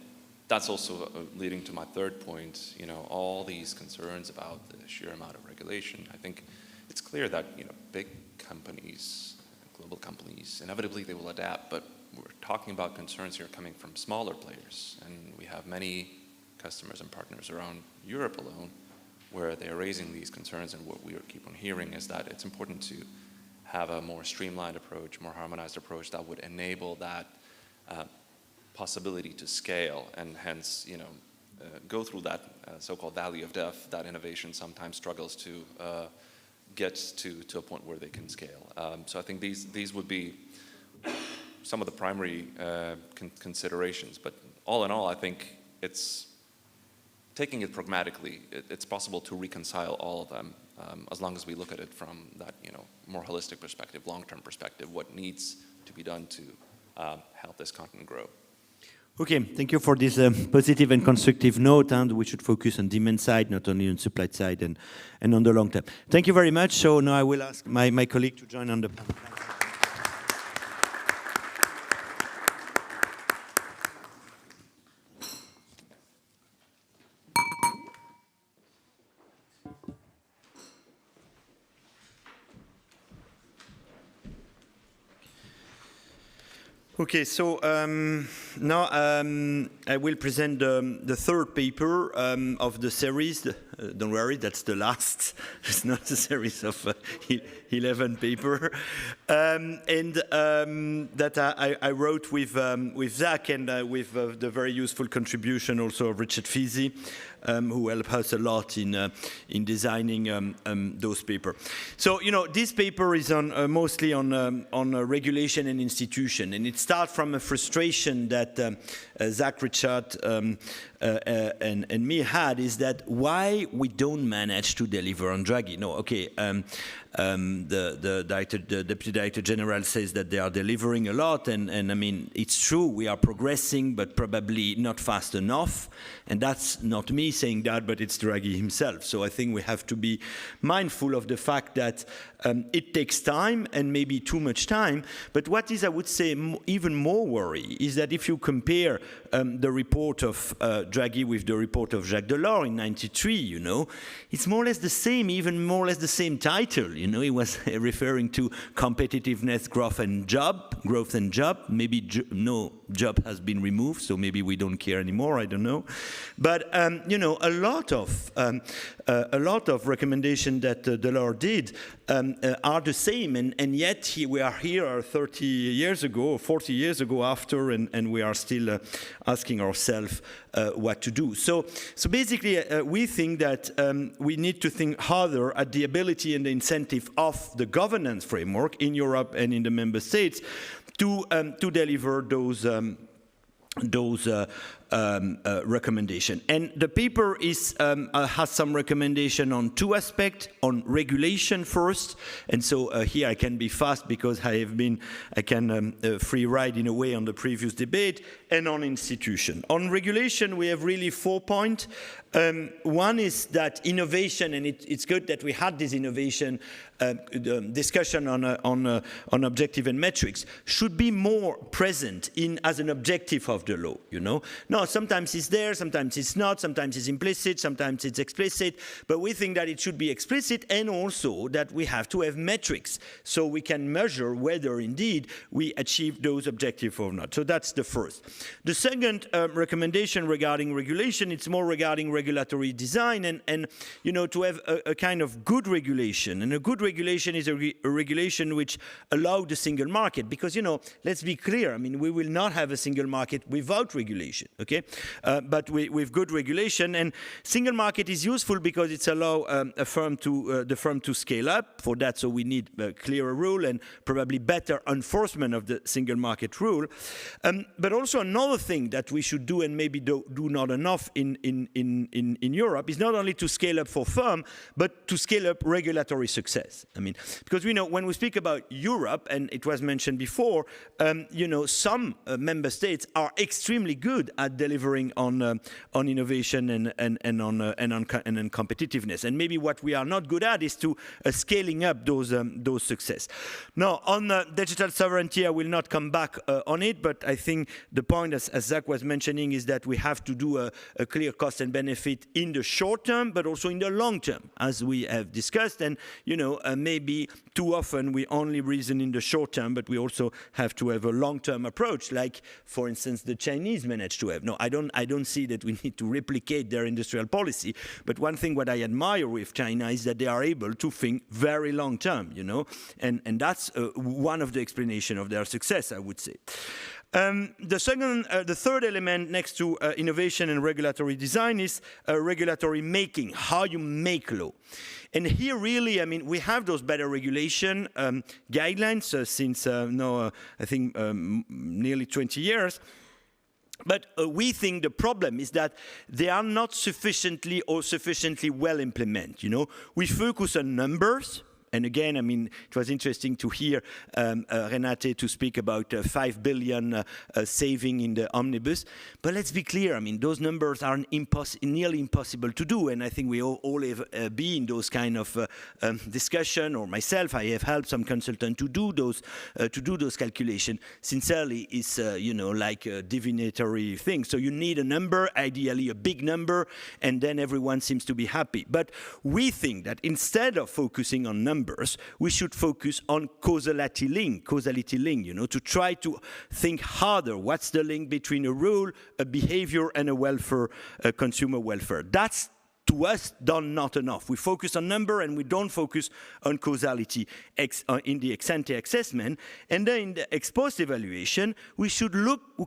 that's also leading to my third point, you know, all these concerns about the sheer amount of regulation. I think it's clear that, you know, big companies, global companies, inevitably they will adapt, but we're talking about concerns here coming from smaller players, and we have many customers and partners around Europe alone where they're raising these concerns, and what we keep on hearing is that it's important to have a more streamlined approach, more harmonized approach that would enable that possibility to scale, and hence, you know, go through that so-called valley of death that innovation sometimes struggles to get to a point where they can scale. So I think these would be some of the primary considerations, but all in all, I think it's taking it pragmatically. It's possible to reconcile all of them as long as we look at it from that, you know, more holistic perspective, long-term perspective, what needs to be done to help this continent grow. Okay, thank you for this positive and constructive note, and we should focus on demand side, not only on supply side and on the long term. Thank you very much. So now I will ask my colleague to join on the panel. Okay, so now I will present the third paper of the series. Don't worry, that's the last. It's not a series of 11 papers. And that I wrote with Zach, and with the very useful contribution also of Richard Feasey, who helped us a lot in designing those papers. So, you know, this paper is on mostly on regulation and institution, and it starts from a frustration that Zach, Richard, and me had, is that why we don't manage to deliver on Draghi. No, okay, the Deputy Director General says that they are delivering a lot, and I mean, it's true, we are progressing, but probably not fast enough, and that's not me saying that, but it's Draghi himself. So I think we have to be mindful of the fact that it takes time, and maybe too much time, but what is, I would say, even more worry is that if you compare the report of Draghi with the report of Jacques Delors in '93, you know, it's more or less the same, even more or less the same title. You know, he was referring to competitiveness, growth and job. Maybe no job has been removed, so maybe we don't care anymore. I don't know, but you know, a lot of recommendations that Delors did are the same, and yet we are here 30 years ago, or 40 years ago after, and we are still asking ourselves what to do. So basically, we think that we need to think harder at the ability and the incentive of the governance framework in Europe and in the member states to deliver those recommendation. And the paper is has some recommendation on two aspects, on regulation first, and so here I can be fast because I can free ride in a way on the previous debate, and on institution. On regulation, we have really 4 points. One is that innovation, and it's good that we had this innovation discussion on objective and metrics, should be more present as an objective of the law, you know. No, sometimes it's there, sometimes it's not, sometimes it's implicit, sometimes it's explicit, but we think that it should be explicit, and also that we have to have metrics so we can measure whether indeed we achieve those objectives or not. So that's the first. The second recommendation regarding regulation, it's more regarding regulatory design, and you know, to have a kind of good regulation. And a good regulation is a regulation which allows the single market, because, you know, let's be clear, I mean, we will not have a single market without regulation. okay? But with good regulation, and single market is useful because it's allow the firm to scale up. For that, so we need a clearer rule and probably better enforcement of the single market rule. But also another thing that we should do, and maybe do not enough in Europe, is not only to scale up for firm, but to scale up regulatory success. I mean, because we know when we speak about Europe, and it was mentioned before, you know, some member states are extremely good at delivering on innovation and on competitiveness. And maybe what we are not good at is to scaling up those success. Now, on digital sovereignty, I will not come back on it, but I think the point, as Zach was mentioning, is that we have to do a clear cost and benefit in the short term, but also in the long term, as we have discussed. And, you know, maybe too often we only reason in the short term, but we also have to have a long-term approach, like, for instance, the Chinese managed to have. No, I don't see that we need to replicate their industrial policy, but one thing what I admire with China is that they are able to think very long term, you know, and that's one of the explanation of their success, I would say. The third element next to innovation and regulatory design is regulatory making, how you make law. And here really, I mean, we have those better regulation guidelines since now, I think nearly 20 years. But we think the problem is that they are not sufficiently well implemented. You know, we focus on numbers. And again, I mean, it was interesting to hear Renate to speak about 5 billion saving in the omnibus. But let's be clear, I mean, those numbers are nearly impossible to do. And I think we all have been in those kind of discussion, or myself, I have helped some consultant to do those calculations. Sincerely, it's, you know, like a divinatory thing. So you need a number, ideally a big number, and then everyone seems to be happy. But we think that instead of focusing on numbers, we should focus on causality link, you know, to try to think harder. What's the link between a rule, a behavior, and a welfare, consumer welfare? That's, to us, done not enough. We focus on number and we don't focus on causality in the ex-ante assessment. And then in the ex-post evaluation, we should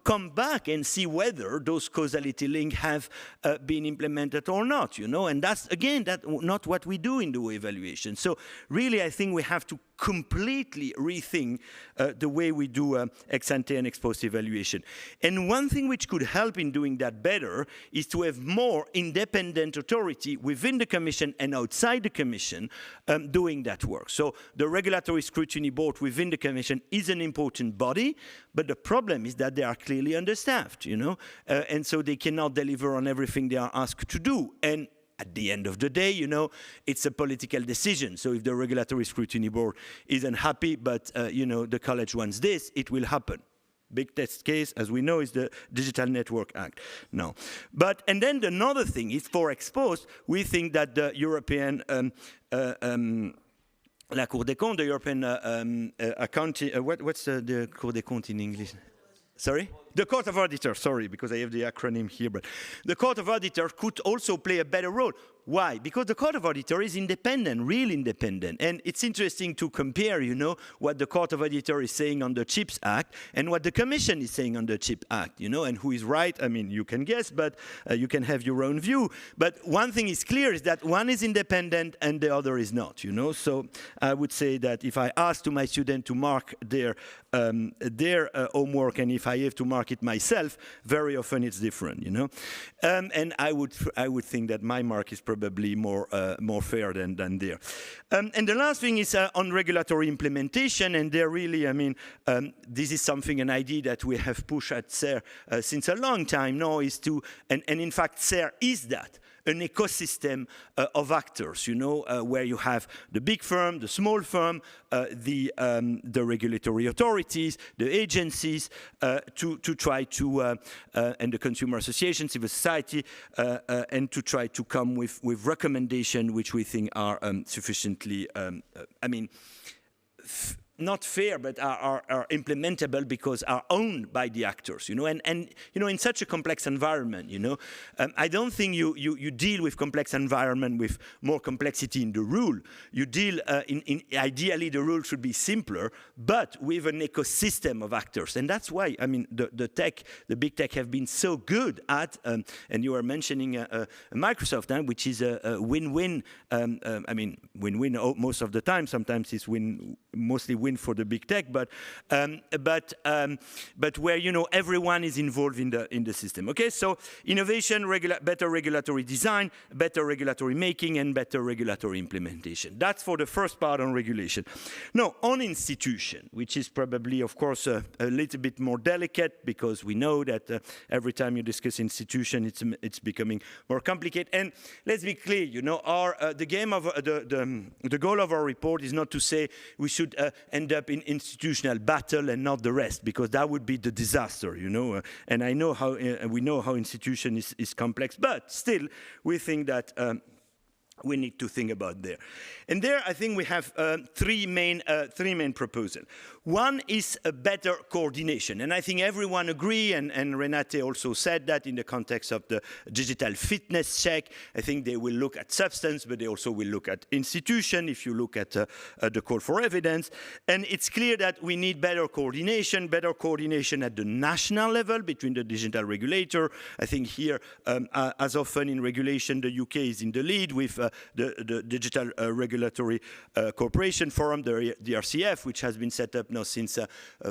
come back and see whether those causality links have been implemented or not, you know. And that's, again, not what we do in the evaluation. So really, I think we have to completely rethink the way we do ex-ante and ex-post evaluation. And one thing which could help in doing that better is to have more independent authority within the Commission and outside the Commission doing that work. So the Regulatory Scrutiny Board within the Commission is an important body, but the problem is that they are clearly understaffed, you know, and so they cannot deliver on everything they are asked to do. And at the end of the day, you know, it's a political decision. So if the Regulatory Scrutiny Board isn't happy, but, you know, the college wants this, it will happen. Big test case, as we know, is the Digital Network Act. No. But, and then another thing is for ex-post, we think that the European La Cour des Comptes, the European accounting, what's the Cour des Comptes in English? Sorry? The Court of Auditors, sorry, because I have the acronym here, but the Court of Auditors could also play a better role. Why? Because the Court of Auditors is independent, really independent. And it's interesting to compare, you know, what the Court of Auditors is saying on the CHIPS Act and what the Commission is saying on the CHIPS Act, you know, and who is right. I mean, you can guess, but you can have your own view. But one thing is clear is that one is independent and the other is not, you know. So I would say that if I ask to my student to mark their homework, and if I have to mark it myself, very often it's different, you know. And I would think that my mark is probably more fair than there. And the last thing is on regulatory implementation, and there really, I mean, this is something, an idea that we have pushed at CER since a long time now, is to, and in fact CER is that, an ecosystem of actors, you know, where you have the big firm, the small firm, the regulatory authorities, the agencies, to try to, and the consumer association, civil society, and to try to come with recommendations which we think are sufficiently, I mean, not fair, but are implementable because are owned by the actors, you know, and you know, in such a complex environment, you know, I don't think you deal with complex environment with more complexity in the rule. You deal, ideally the rule should be simpler, but with an ecosystem of actors, and that's why, I mean, the big tech have been so good at, and you are mentioning Microsoft, which is a win-win, I mean, win-win most of the time, sometimes it's mostly win for the big tech, but where, you know, everyone is involved in the system. Okay, so innovation, better regulatory design, better regulatory making, and better regulatory implementation. That's for the first part on regulation. Now, on institution, which is probably, of course, a little bit more delicate, because we know that every time you discuss institution, it's becoming more complicated. And let's be clear, you know, the goal of our report is not to say we should end up in institutional battle and not the rest, because that would be the disaster, you know. And I know how we know how institution is complex, but still we think that we need to think about there. And there, I think we have three main proposals. One is a better coordination, and I think everyone agree, and Renate also said that in the context of the digital fitness check. I think they will look at substance, but they also will look at institution, if you look at the call for evidence. And it's clear that we need better coordination at the national level between the digital regulator. I think here, as often in regulation, the UK is in the lead with the Digital Regulatory Cooperation Forum, the DRCF, which has been set up now since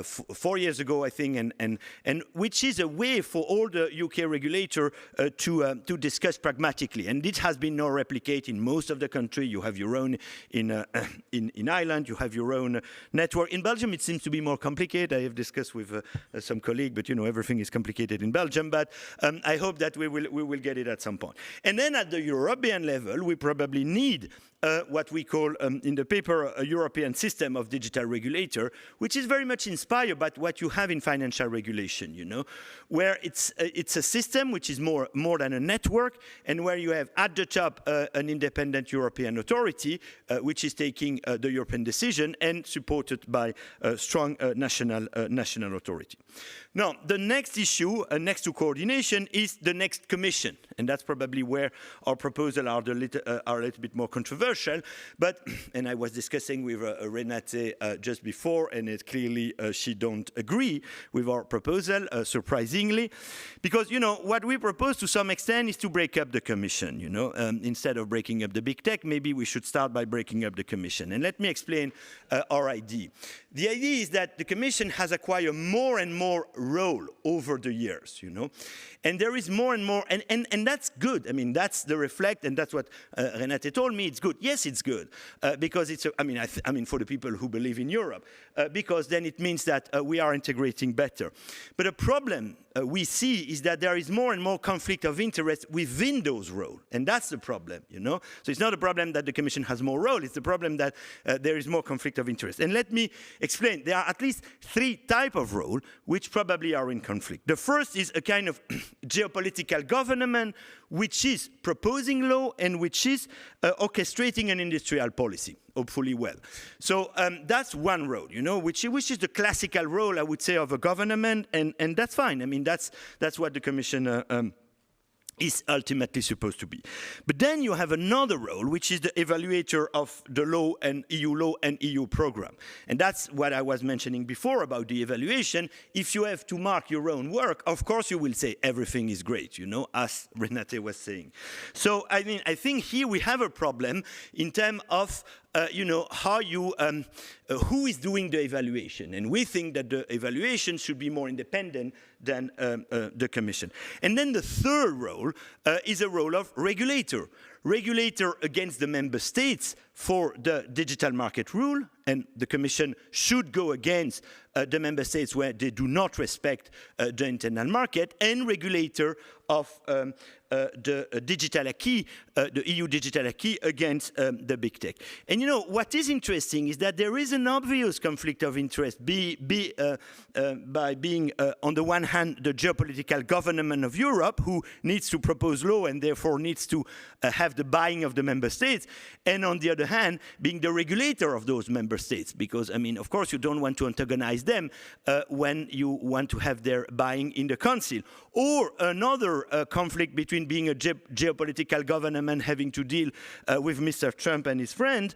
4 years ago, I think, and which is a way for all the UK regulator to discuss pragmatically. And it has been now replicated in most of the country. You have your own in Ireland, you have your own network. In Belgium, it seems to be more complicated. I have discussed with some colleague, but you know, everything is complicated in Belgium. But I hope that we will get it at some point. And then at the European level, we probably need what we call in the paper a European system of digital regulator, which is very much inspired by what you have in financial regulation, you know, where it's a system which is more than a network, and where you have at the top an independent European authority which is taking the European decision and supported by a strong national authority. Now, the next issue, next to coordination, is the next Commission, and that's probably where our proposals are a little bit more controversial. But, and I was discussing with Renate just before, and it clearly she don't agree with our proposal, surprisingly, because, you know, what we propose to some extent is to break up the Commission, you know. Instead of breaking up the big tech, maybe we should start by breaking up the Commission. And let me explain our idea. The idea is that the Commission has acquired more and more role over the years, you know, and there is more and more, and that's good. I mean, that's the reflect, and that's what Renate told me. It's good. Yes, it's good because it's. I mean, for the people who believe in Europe, because then it means that we are integrating better. But a problem we see is that there is more and more conflict of interest within those roles, and that's the problem, you know. So it's not a problem that the Commission has more role; it's the problem that there is more conflict of interest. And let me explain. There are at least 3 types of role which probably are in conflict. The first is a kind of geopolitical government, which is proposing law and which is orchestrating an industrial policy, hopefully well. So that's one role, you know, which is the classical role, I would say, of a government, and that's fine. I mean, that's what the Commission is ultimately supposed to be. But then you have another role, which is the evaluator of the law and EU program. And that's what I was mentioning before about the evaluation. If you have to mark your own work, of course you will say everything is great, you know, as Renate was saying. So, I mean, I think here we have a problem in terms of you know, how you, who is doing the evaluation? And we think that the evaluation should be more independent than the Commission. And then the third role is a role of regulator. Regulator against the member states for the digital market rule, and the Commission should go against the member states where they do not respect the internal market, and regulator of the digital acquis, the EU digital acquis against the big tech. And you know, what is interesting is that there is an obvious conflict of interest by being, on the one hand, the geopolitical government of Europe, who needs to propose law and therefore needs to have have the buying of the member states, and on the other hand, being the regulator of those member states. Because, I mean, of course, you don't want to antagonize them when you want to have their buying in the Council. Or another conflict between being a geopolitical government having to deal with Mr. Trump and his friend,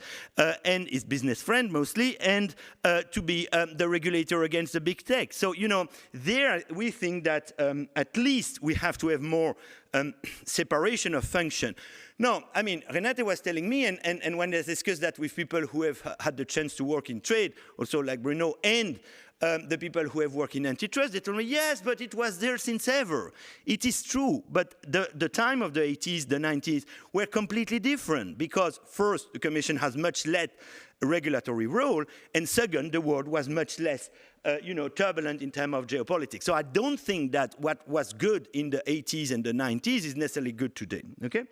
and his business friend mostly, and to be the regulator against the big tech. So, you know, there we think that at least we have to have more separation of function. No, I mean, Renate was telling me, and when I discussed that with people who have had the chance to work in trade, also like Bruno, and the people who have worked in antitrust, they told me, yes, but it was there since ever. It is true, but the time of the 80s, the 90s were completely different, because first, the Commission has much less regulatory role, and second, the world was much less turbulent in terms of geopolitics. So I don't think that what was good in the 80s and the 90s is necessarily good today, okay?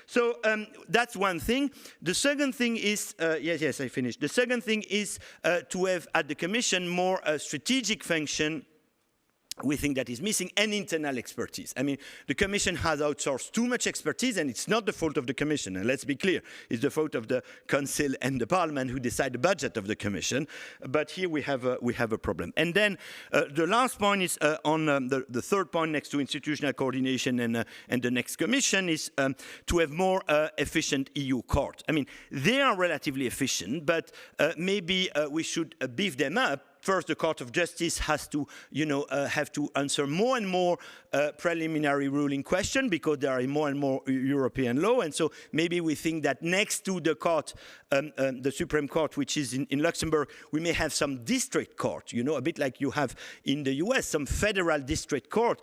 So that's one thing. The second thing is, yes, I finished. The second thing is to have at the Commission more strategic function. We think that is missing, and internal expertise. I mean, the Commission has outsourced too much expertise, and it's not the fault of the Commission. And let's be clear, it's the fault of the Council and the Parliament who decide the budget of the Commission. But here we have a problem. And then the last point is on the third point next to institutional coordination and the next Commission is to have more efficient EU court. I mean, they are relatively efficient, but maybe we should beef them up. First, the Court of Justice has to, have to answer more and more preliminary ruling questions because there are more and more European law. And so maybe we think that next to the court, the Supreme Court, which is in Luxembourg, we may have some district court, a bit like you have in the US, some federal district court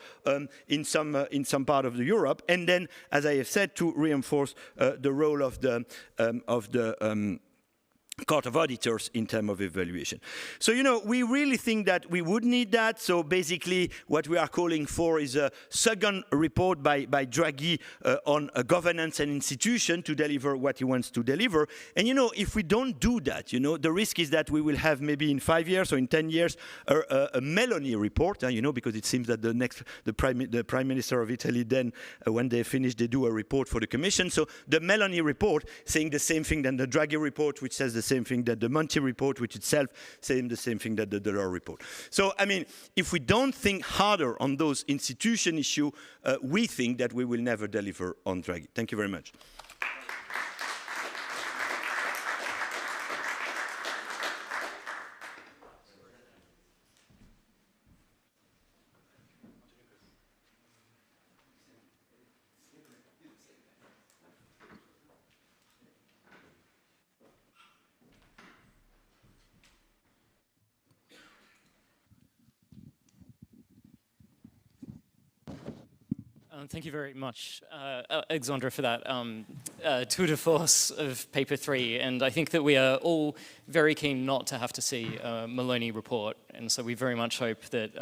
in some part of Europe. And then, as I have said, to reinforce the role of the Court of Auditors in terms of evaluation. So, we really think that we would need that. So basically, what we are calling for is a second report by Draghi on governance and institution to deliver what he wants to deliver. And, if we don't do that, the risk is that we will have maybe in 5 years or in 10 years a Meloni report, because it seems that the Prime Minister of Italy then, when they finish, they do a report for the Commission. So the Meloni report saying the same thing than the Draghi report, which says the same thing that the Monti report, which itself saying the same thing that the Delors report. So, I mean, if we don't think harder on those institution issues, we think that we will never deliver on Draghi. Thank you very much. Thank you very much, Alexandra, for that tour de force of paper 3. And I think that we are all very keen not to have to see a Meloni report. And so we very much hope that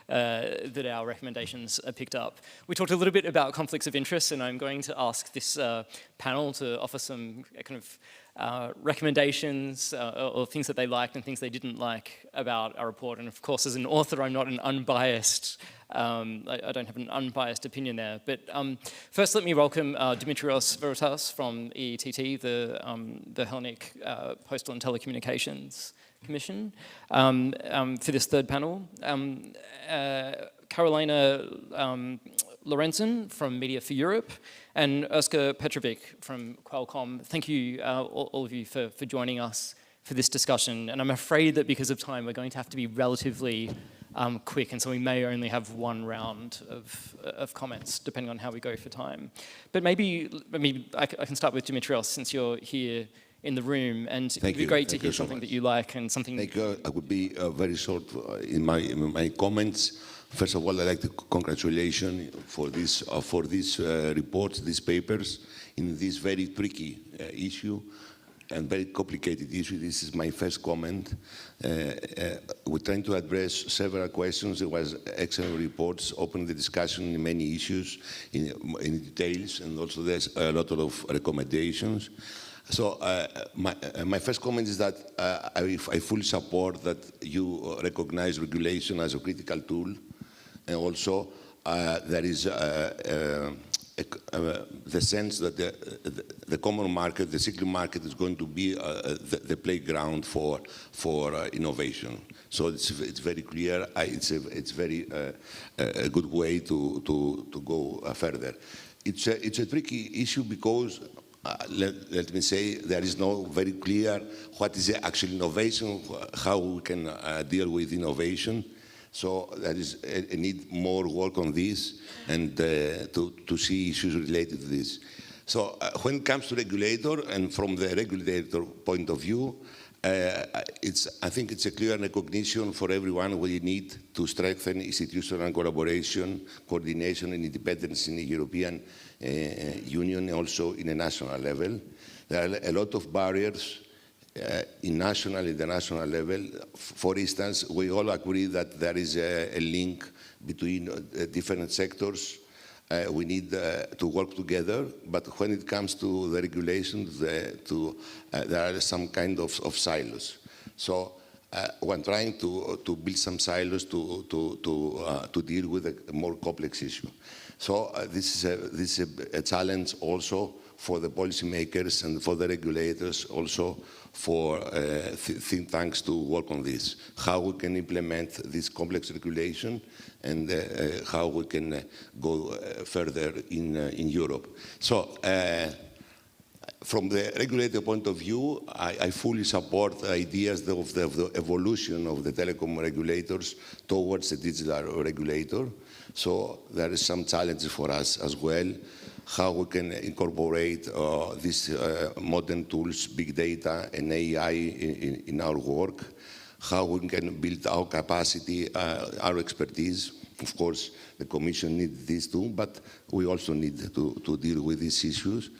that our recommendations are picked up. We talked a little bit about conflicts of interest, and I'm going to ask this panel to offer some kind of recommendations or things that they liked and things they didn't like about our report. And of course, as an author, I'm not an unbiased, I don't have an unbiased opinion there. But first, let me welcome Dimitrios Veritas from EETT, the Hellenic Postal and Telecommunications Commission, for this third panel. Carolina Lorenzen from Media for Europe, and Urska Petrovic from Qualcomm. Thank you, all of you, for joining us for this discussion. And I'm afraid that because of time, we're going to have to be relatively quick, and so we may only have one round of comments, depending on how we go for time. But maybe I can start with Dimitrios, since you're here in the room, and it'd be great to hear something that you like and something. Thank you. I would be very short in my comments. First of all, I'd like to congratulate for this reports, these papers, in this very tricky issue and very complicated issue. This is my first comment. We're trying to address several questions. There was excellent reports, opening the discussion in many issues in details, and also there's a lot of recommendations. So my first comment is that I fully support that you recognize regulation as a critical tool, and also there is the sense that the common market, the single market, is going to be the playground for innovation. So it's very clear. It's very a good way to go further. It's a tricky issue because let me say there is no very clear what is actual innovation, how we can deal with innovation. So there is a need more work on this and to see issues related to this. So when it comes to regulator, and from the regulator point of view, I think it's a clear recognition for everyone we need to strengthen institutional collaboration, coordination and independence in the European Union, also in a national level. There are a lot of barriers in national and international level. For instance, we all agree that there is a link between different sectors. We need to work together, but when it comes to the regulations, there are some kind of silos. So when trying to build some silos to deal with a more complex issue. So this is a challenge also for the policymakers and for the regulators, also for think tanks to work on this, how we can implement this complex regulation and how we can go further in Europe. So from the regulator point of view, I fully support the ideas of the evolution of the telecom regulators towards a digital regulator. So there is some challenges for us as well, how we can incorporate these modern tools, big data and AI in our work, how we can build our capacity, our expertise. Of course, the Commission needs this too, but we also need to deal with these issues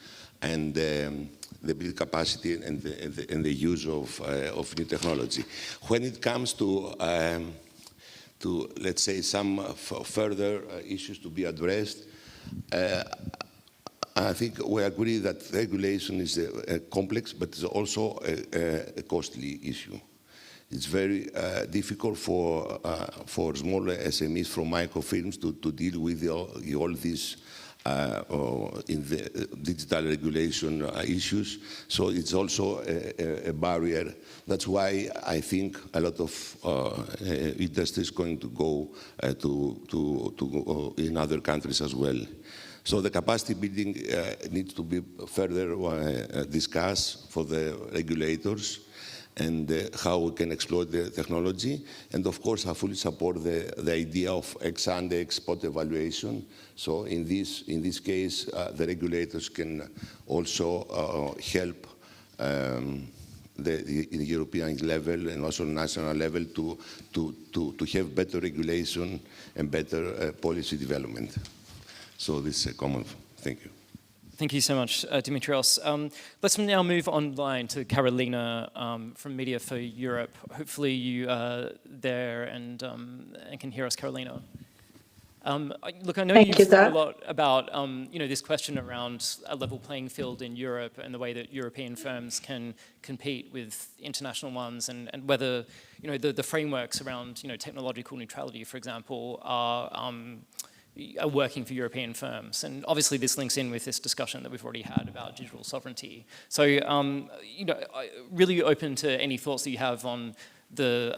and the build capacity and the use of new technology. When it comes to let's say, some further issues to be addressed, I think we agree that regulation is complex, but it's also a costly issue. It's very difficult for smaller SMEs from microfilms to deal with all these in the digital regulation issues. So it's also a barrier. That's why I think a lot of industry is going to go to in other countries as well. So the capacity building needs to be further discussed for the regulators and how we can exploit the technology. And of course, I fully support the idea of ex-ante, ex-post evaluation. So in this case, the regulators can also help the European level and also national level to have better regulation and better policy development. So this is a common. Thank you. Thank you so much, Dimitrios. Let's now move online to Carolina from Media for Europe. Hopefully you are there and can hear us, Carolina. Look, I know you've thought a lot about this question around a level playing field in Europe and the way that European firms can compete with international ones, and whether the frameworks around technological neutrality, for example, are working for European firms. And obviously this links in with this discussion that we've already had about digital sovereignty. So, really open to any thoughts that you have on the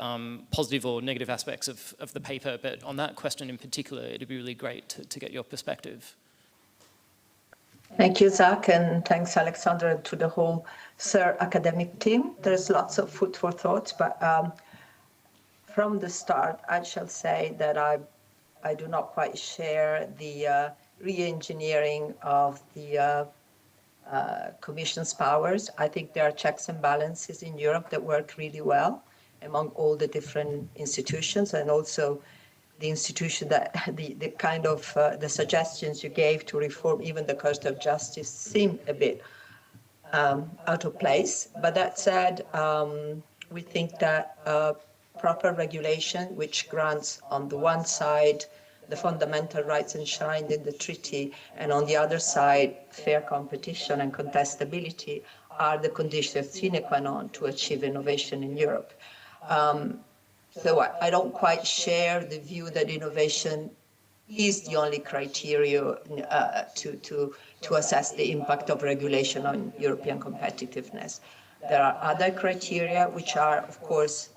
positive or negative aspects of the paper, but on that question in particular, it'd be really great to get your perspective. Thank you, Zach, and thanks, Alexandra, and to the whole SIR academic team. There's lots of food for thought, but from the start, I shall say that I do not quite share the re-engineering of the Commission's powers. I think there are checks and balances in Europe that work really well among all the different institutions, and also the institution that the kind of the suggestions you gave to reform even the Court of Justice seem a bit out of place. But that said, we think that proper regulation, which grants on the one side the fundamental rights enshrined in the treaty, and on the other side fair competition and contestability, are the conditions sine qua non to achieve innovation in Europe. So I don't quite share the view that innovation is the only criteria to assess the impact of regulation on European competitiveness. There are other criteria which are, of course,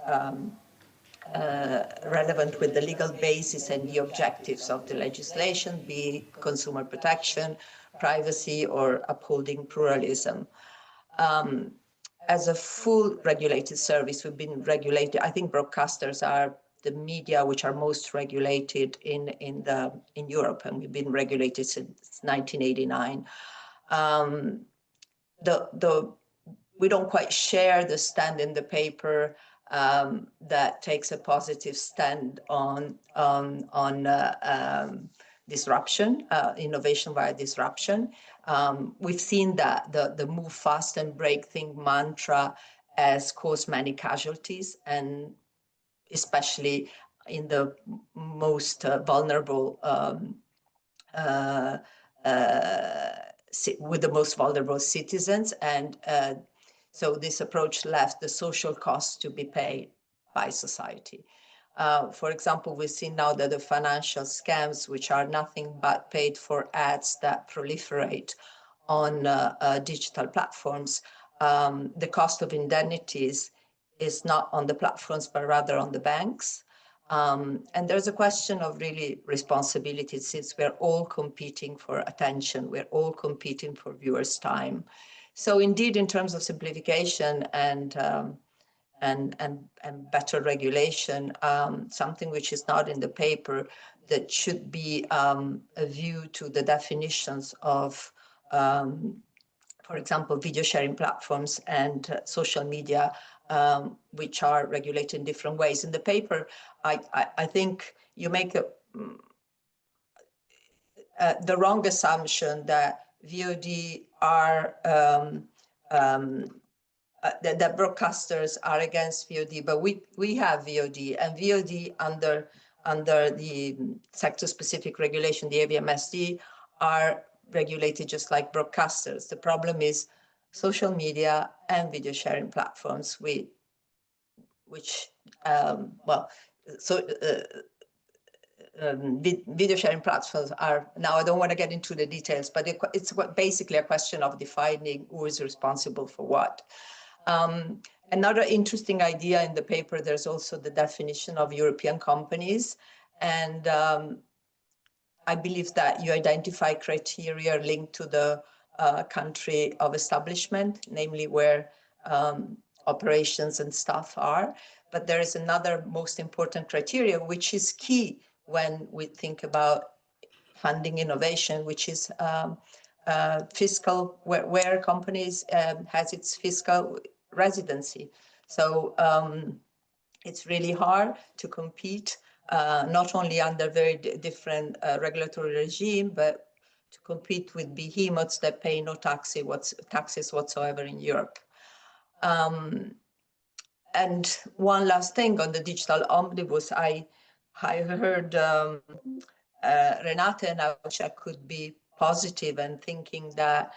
relevant with the legal basis and the objectives of the legislation, be it consumer protection, privacy, or upholding pluralism. As a full regulated service, we've been regulated. I think broadcasters are the media which are most regulated in Europe, and we've been regulated since 1989. We don't quite share the stand in the paper that takes a positive stand on disruption, innovation via disruption. We've seen that the move fast and break thing mantra has caused many casualties, and especially in the most vulnerable, with the most vulnerable citizens. And so this approach left the social costs to be paid by society. For example, we've seen now that the financial scams, which are nothing but paid for ads that proliferate on digital platforms, the cost of indemnities is not on the platforms, but rather on the banks. And there's a question of really responsibility, since we're all competing for attention, we're all competing for viewers' time. So indeed, in terms of simplification and better regulation, something which is not in the paper that should be a view to the definitions of, for example, video sharing platforms and social media, which are regulated in different ways. In the paper, I think you make the wrong assumption that VOD are that broadcasters are against VOD, but we have VOD, and VOD under the sector-specific regulation, the AVMSD, are regulated just like broadcasters. The problem is social media and video sharing platforms, video sharing platforms are, now I don't want to get into the details, but it's basically a question of defining who is responsible for what. Another interesting idea in the paper, there's also the definition of European companies. And I believe that you identify criteria linked to the country of establishment, namely where operations and staff are. But there is another most important criteria, which is key when we think about funding innovation, which is fiscal, where companies has its fiscal residency. So it's really hard to compete, not only under very different regulatory regime, but to compete with behemoths that pay no taxes whatsoever in Europe. And one last thing on the digital omnibus, I heard Renate and I could be positive and thinking that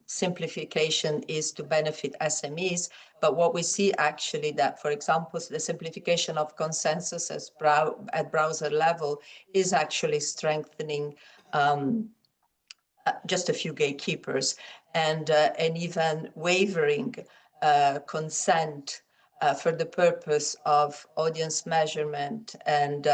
simplification is to benefit SMEs. But what we see actually that, for example, the simplification of consensus at browser level is actually strengthening just a few gatekeepers, and even wavering consent for the purpose of audience measurement and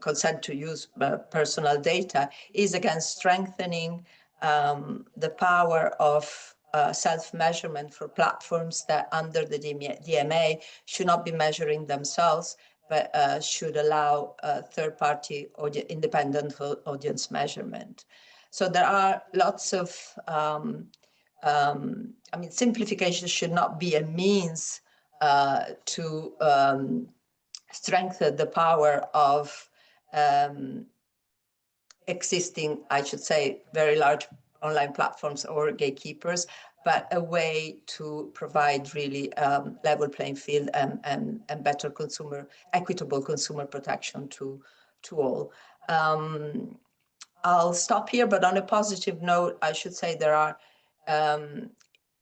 consent to use personal data is again strengthening the power of self-measurement for platforms that under the DMA should not be measuring themselves, but should allow third-party independent audience measurement. So there are lots of, I mean, simplification should not be a means to strengthen the power of existing, I should say, very large online platforms or gatekeepers, but a way to provide really level playing field and better equitable consumer protection to all. I'll stop here, but on a positive note, I should say there are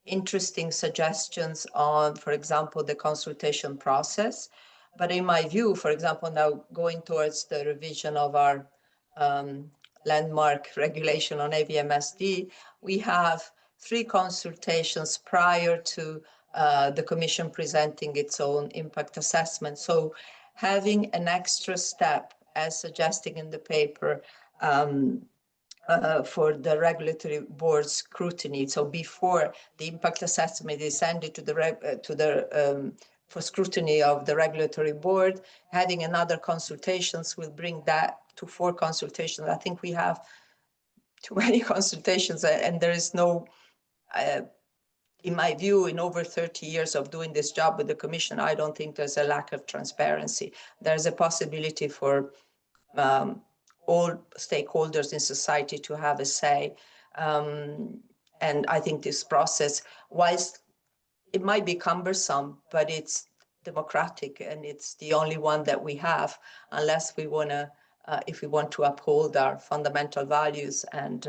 interesting suggestions on, for example, the consultation process. But in my view, for example, now going towards the revision of our landmark regulation on AVMSD, we have 3 consultations prior to the Commission presenting its own impact assessment. So having an extra step, as suggested in the paper, for the regulatory board scrutiny. So before the impact assessment is sent to the for scrutiny of the regulatory board, having another consultations will bring that to 4 consultations. I think we have too many consultations, and there is no, in my view, in over 30 years of doing this job with the Commission, I don't think there's a lack of transparency. There's a possibility for all stakeholders in society to have a say. And I think this process, whilst it might be cumbersome, but it's democratic and it's the only one that we have, unless we want to, if we want to uphold our fundamental values and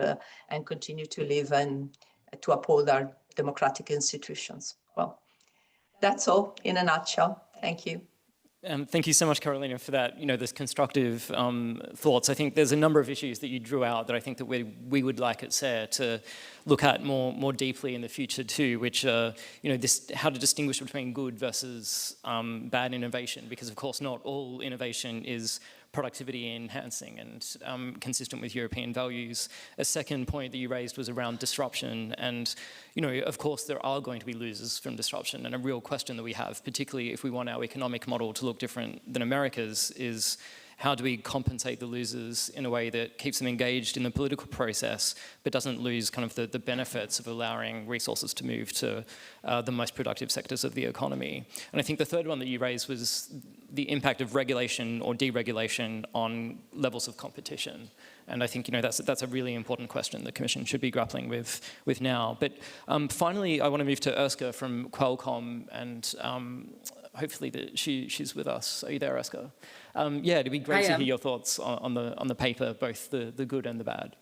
continue to live and to uphold our democratic institutions. Well, that's all in a nutshell. Thank you. Thank you so much, Carolina, for that. Those constructive thoughts. I think there's a number of issues that you drew out that I think that we would like at SARE to look at more deeply in the future too, which how to distinguish between good versus bad innovation, because of course not all innovation is productivity enhancing and consistent with European values. A second point that you raised was around disruption, and of course there are going to be losers from disruption, and a real question that we have, particularly if we want our economic model to look different than America's, is how do we compensate the losers in a way that keeps them engaged in the political process but doesn't lose kind of the benefits of allowing resources to move to the most productive sectors of the economy. And I think the third one that you raised was the impact of regulation or deregulation on levels of competition. And I think that's a really important question the Commission should be grappling with now. But finally, I want to move to Urska from Qualcomm, and hopefully she's with us. Are you there, Urska? Yeah, it'd be great to hear your thoughts on the paper, both the good and the bad.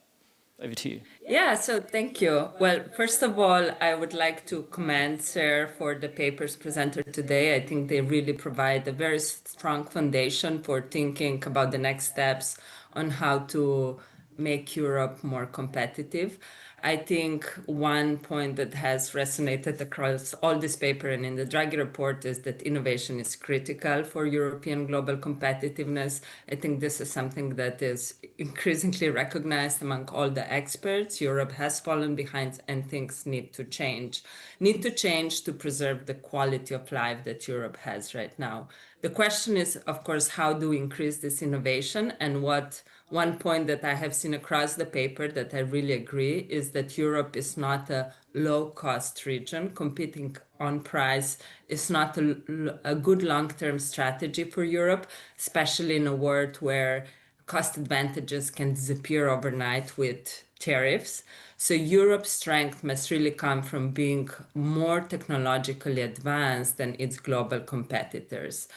Over to you. Yeah, so thank you. Well, first of all, I would like to commend SARE for the papers presented today. I think they really provide a very strong foundation for thinking about the next steps on how to make Europe more competitive. I think one point that has resonated across all this paper and in the Draghi report is that innovation is critical for European global competitiveness. I think this is something that is increasingly recognized among all the experts. Europe has fallen behind and things need to change. Need to change to preserve the quality of life that Europe has right now. The question is, of course, how do we increase this innovation? And one point that I have seen across the paper that I really agree is that Europe is not a low-cost region. Competing on price is not a good long-term strategy for Europe, especially in a world where cost advantages can disappear overnight with tariffs. So Europe's strength must really come from being more technologically advanced than its global competitors.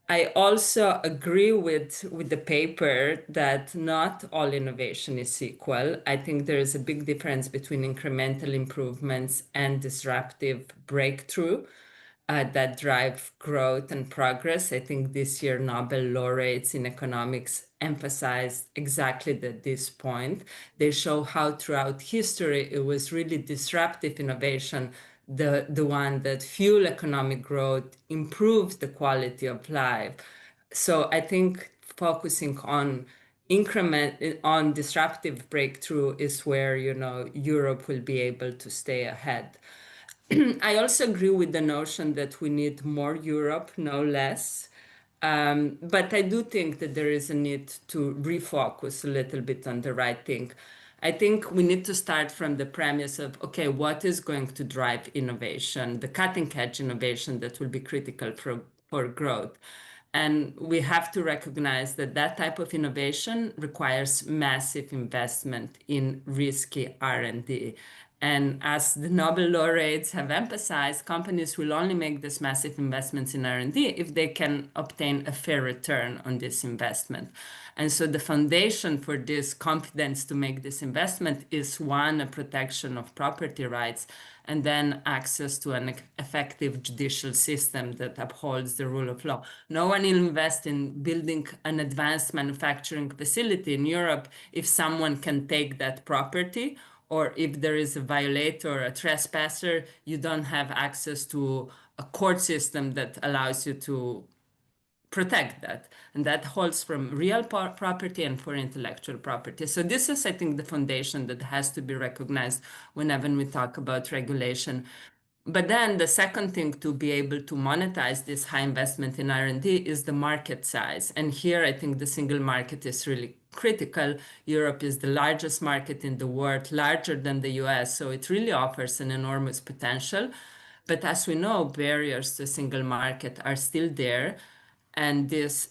I also agree with the paper that not all innovation is equal. I think there is a big difference between incremental improvements and disruptive breakthrough that drive growth and progress. I think this year Nobel laureates in economics emphasized exactly this point. They show how throughout history it was really disruptive innovation, the one that fuel economic growth, improves the quality of life. So I think focusing on disruptive breakthrough is where Europe will be able to stay ahead. I also agree with the notion that we need more Europe, no less. But I do think that there is a need to refocus a little bit on the right thing. I think we need to start from the premise of, okay, what is going to drive innovation, the cutting edge innovation that will be critical for growth. And we have to recognize that that type of innovation requires massive investment in risky R&D. And as the Nobel laureates have emphasized, companies will only make these massive investments in R&D if they can obtain a fair return on this investment. And so the foundation for this confidence to make this investment is, one, a protection of property rights, and then access to an effective judicial system that upholds the rule of law. No one will invest in building an advanced manufacturing facility in Europe if someone can take that property, or if there is a violator or a trespasser, you don't have access to a court system that allows you to protect that. And that holds from real property and for intellectual property. So this is, I think, the foundation that has to be recognized whenever we talk about regulation. But then the second thing to be able to monetize this high investment in R&D is the market size. And here I think the single market is really critical. Europe is the largest market in the world, larger than the US, so it really offers an enormous potential. But as we know, barriers to a single market are still there. And this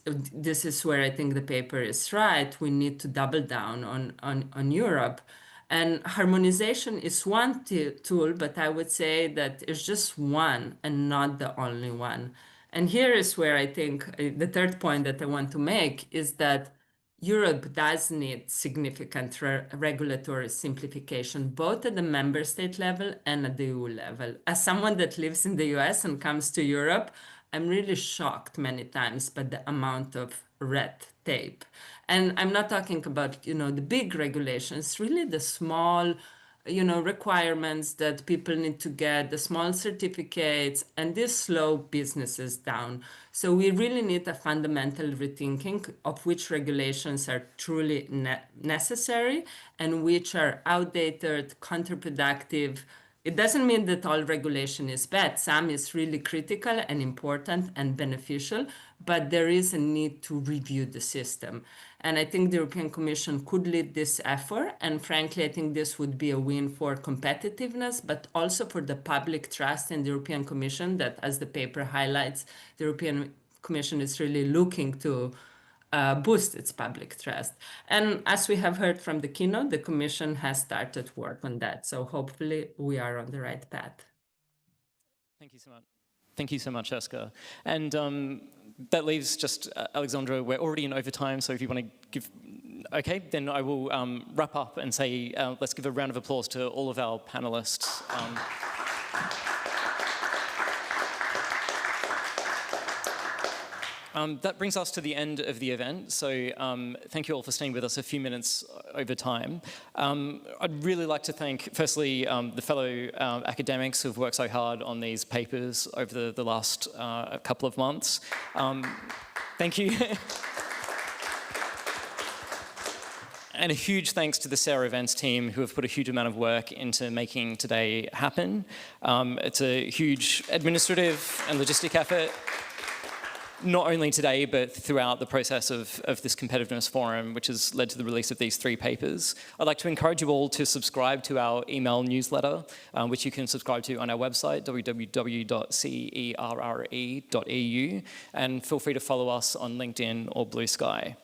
is where I think the paper is right. We need to double down on Europe. And harmonization is one tool, but I would say that it's just one and not the only one. And here is where I think the third point that I want to make is that Europe does need significant regulatory simplification, both at the member state level and at the EU level. As someone that lives in the US and comes to Europe, I'm really shocked many times by the amount of red tape. And I'm not talking about, the big regulations, really the small, requirements that people need to get, the small certificates, and this slow businesses down. So we really need a fundamental rethinking of which regulations are truly necessary and which are outdated, counterproductive. It doesn't mean that all regulation is bad. Some is really critical and important and beneficial, but there is a need to review the system. And I think the European Commission could lead this effort. And frankly, I think this would be a win for competitiveness, but also for the public trust in the European Commission that, as the paper highlights, the European Commission is really looking to boost its public trust. And as we have heard from the keynote, the Commission has started work on that. So hopefully we are on the right path. Thank you so much. Thank you so much, Eska. And that leaves just Alexandra. We're already in overtime, so if you want to give, okay, then I will wrap up and say let's give a round of applause to all of our panelists. That brings us to the end of the event, so thank you all for staying with us a few minutes over time. I'd really like to thank, firstly, the fellow academics who've worked so hard on these papers over the last couple of months. Thank you. And a huge thanks to the Sarah Events team who have put a huge amount of work into making today happen. It's a huge administrative and logistic effort, not only today, but throughout the process of this Competitiveness Forum, which has led to the release of these 3 papers. I'd like to encourage you all to subscribe to our email newsletter, which you can subscribe to on our website, www.cerre.eu, and feel free to follow us on LinkedIn or Blue Sky.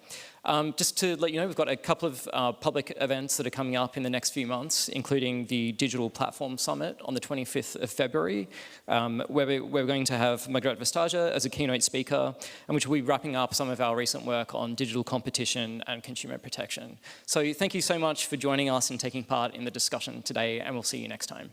Just to let you know, we've got a couple of public events that are coming up in the next few months, including the Digital Platform Summit on the 25th of February, where we're going to have Margaret Vestager as a keynote speaker, and which will be wrapping up some of our recent work on digital competition and consumer protection. So thank you so much for joining us and taking part in the discussion today, and we'll see you next time.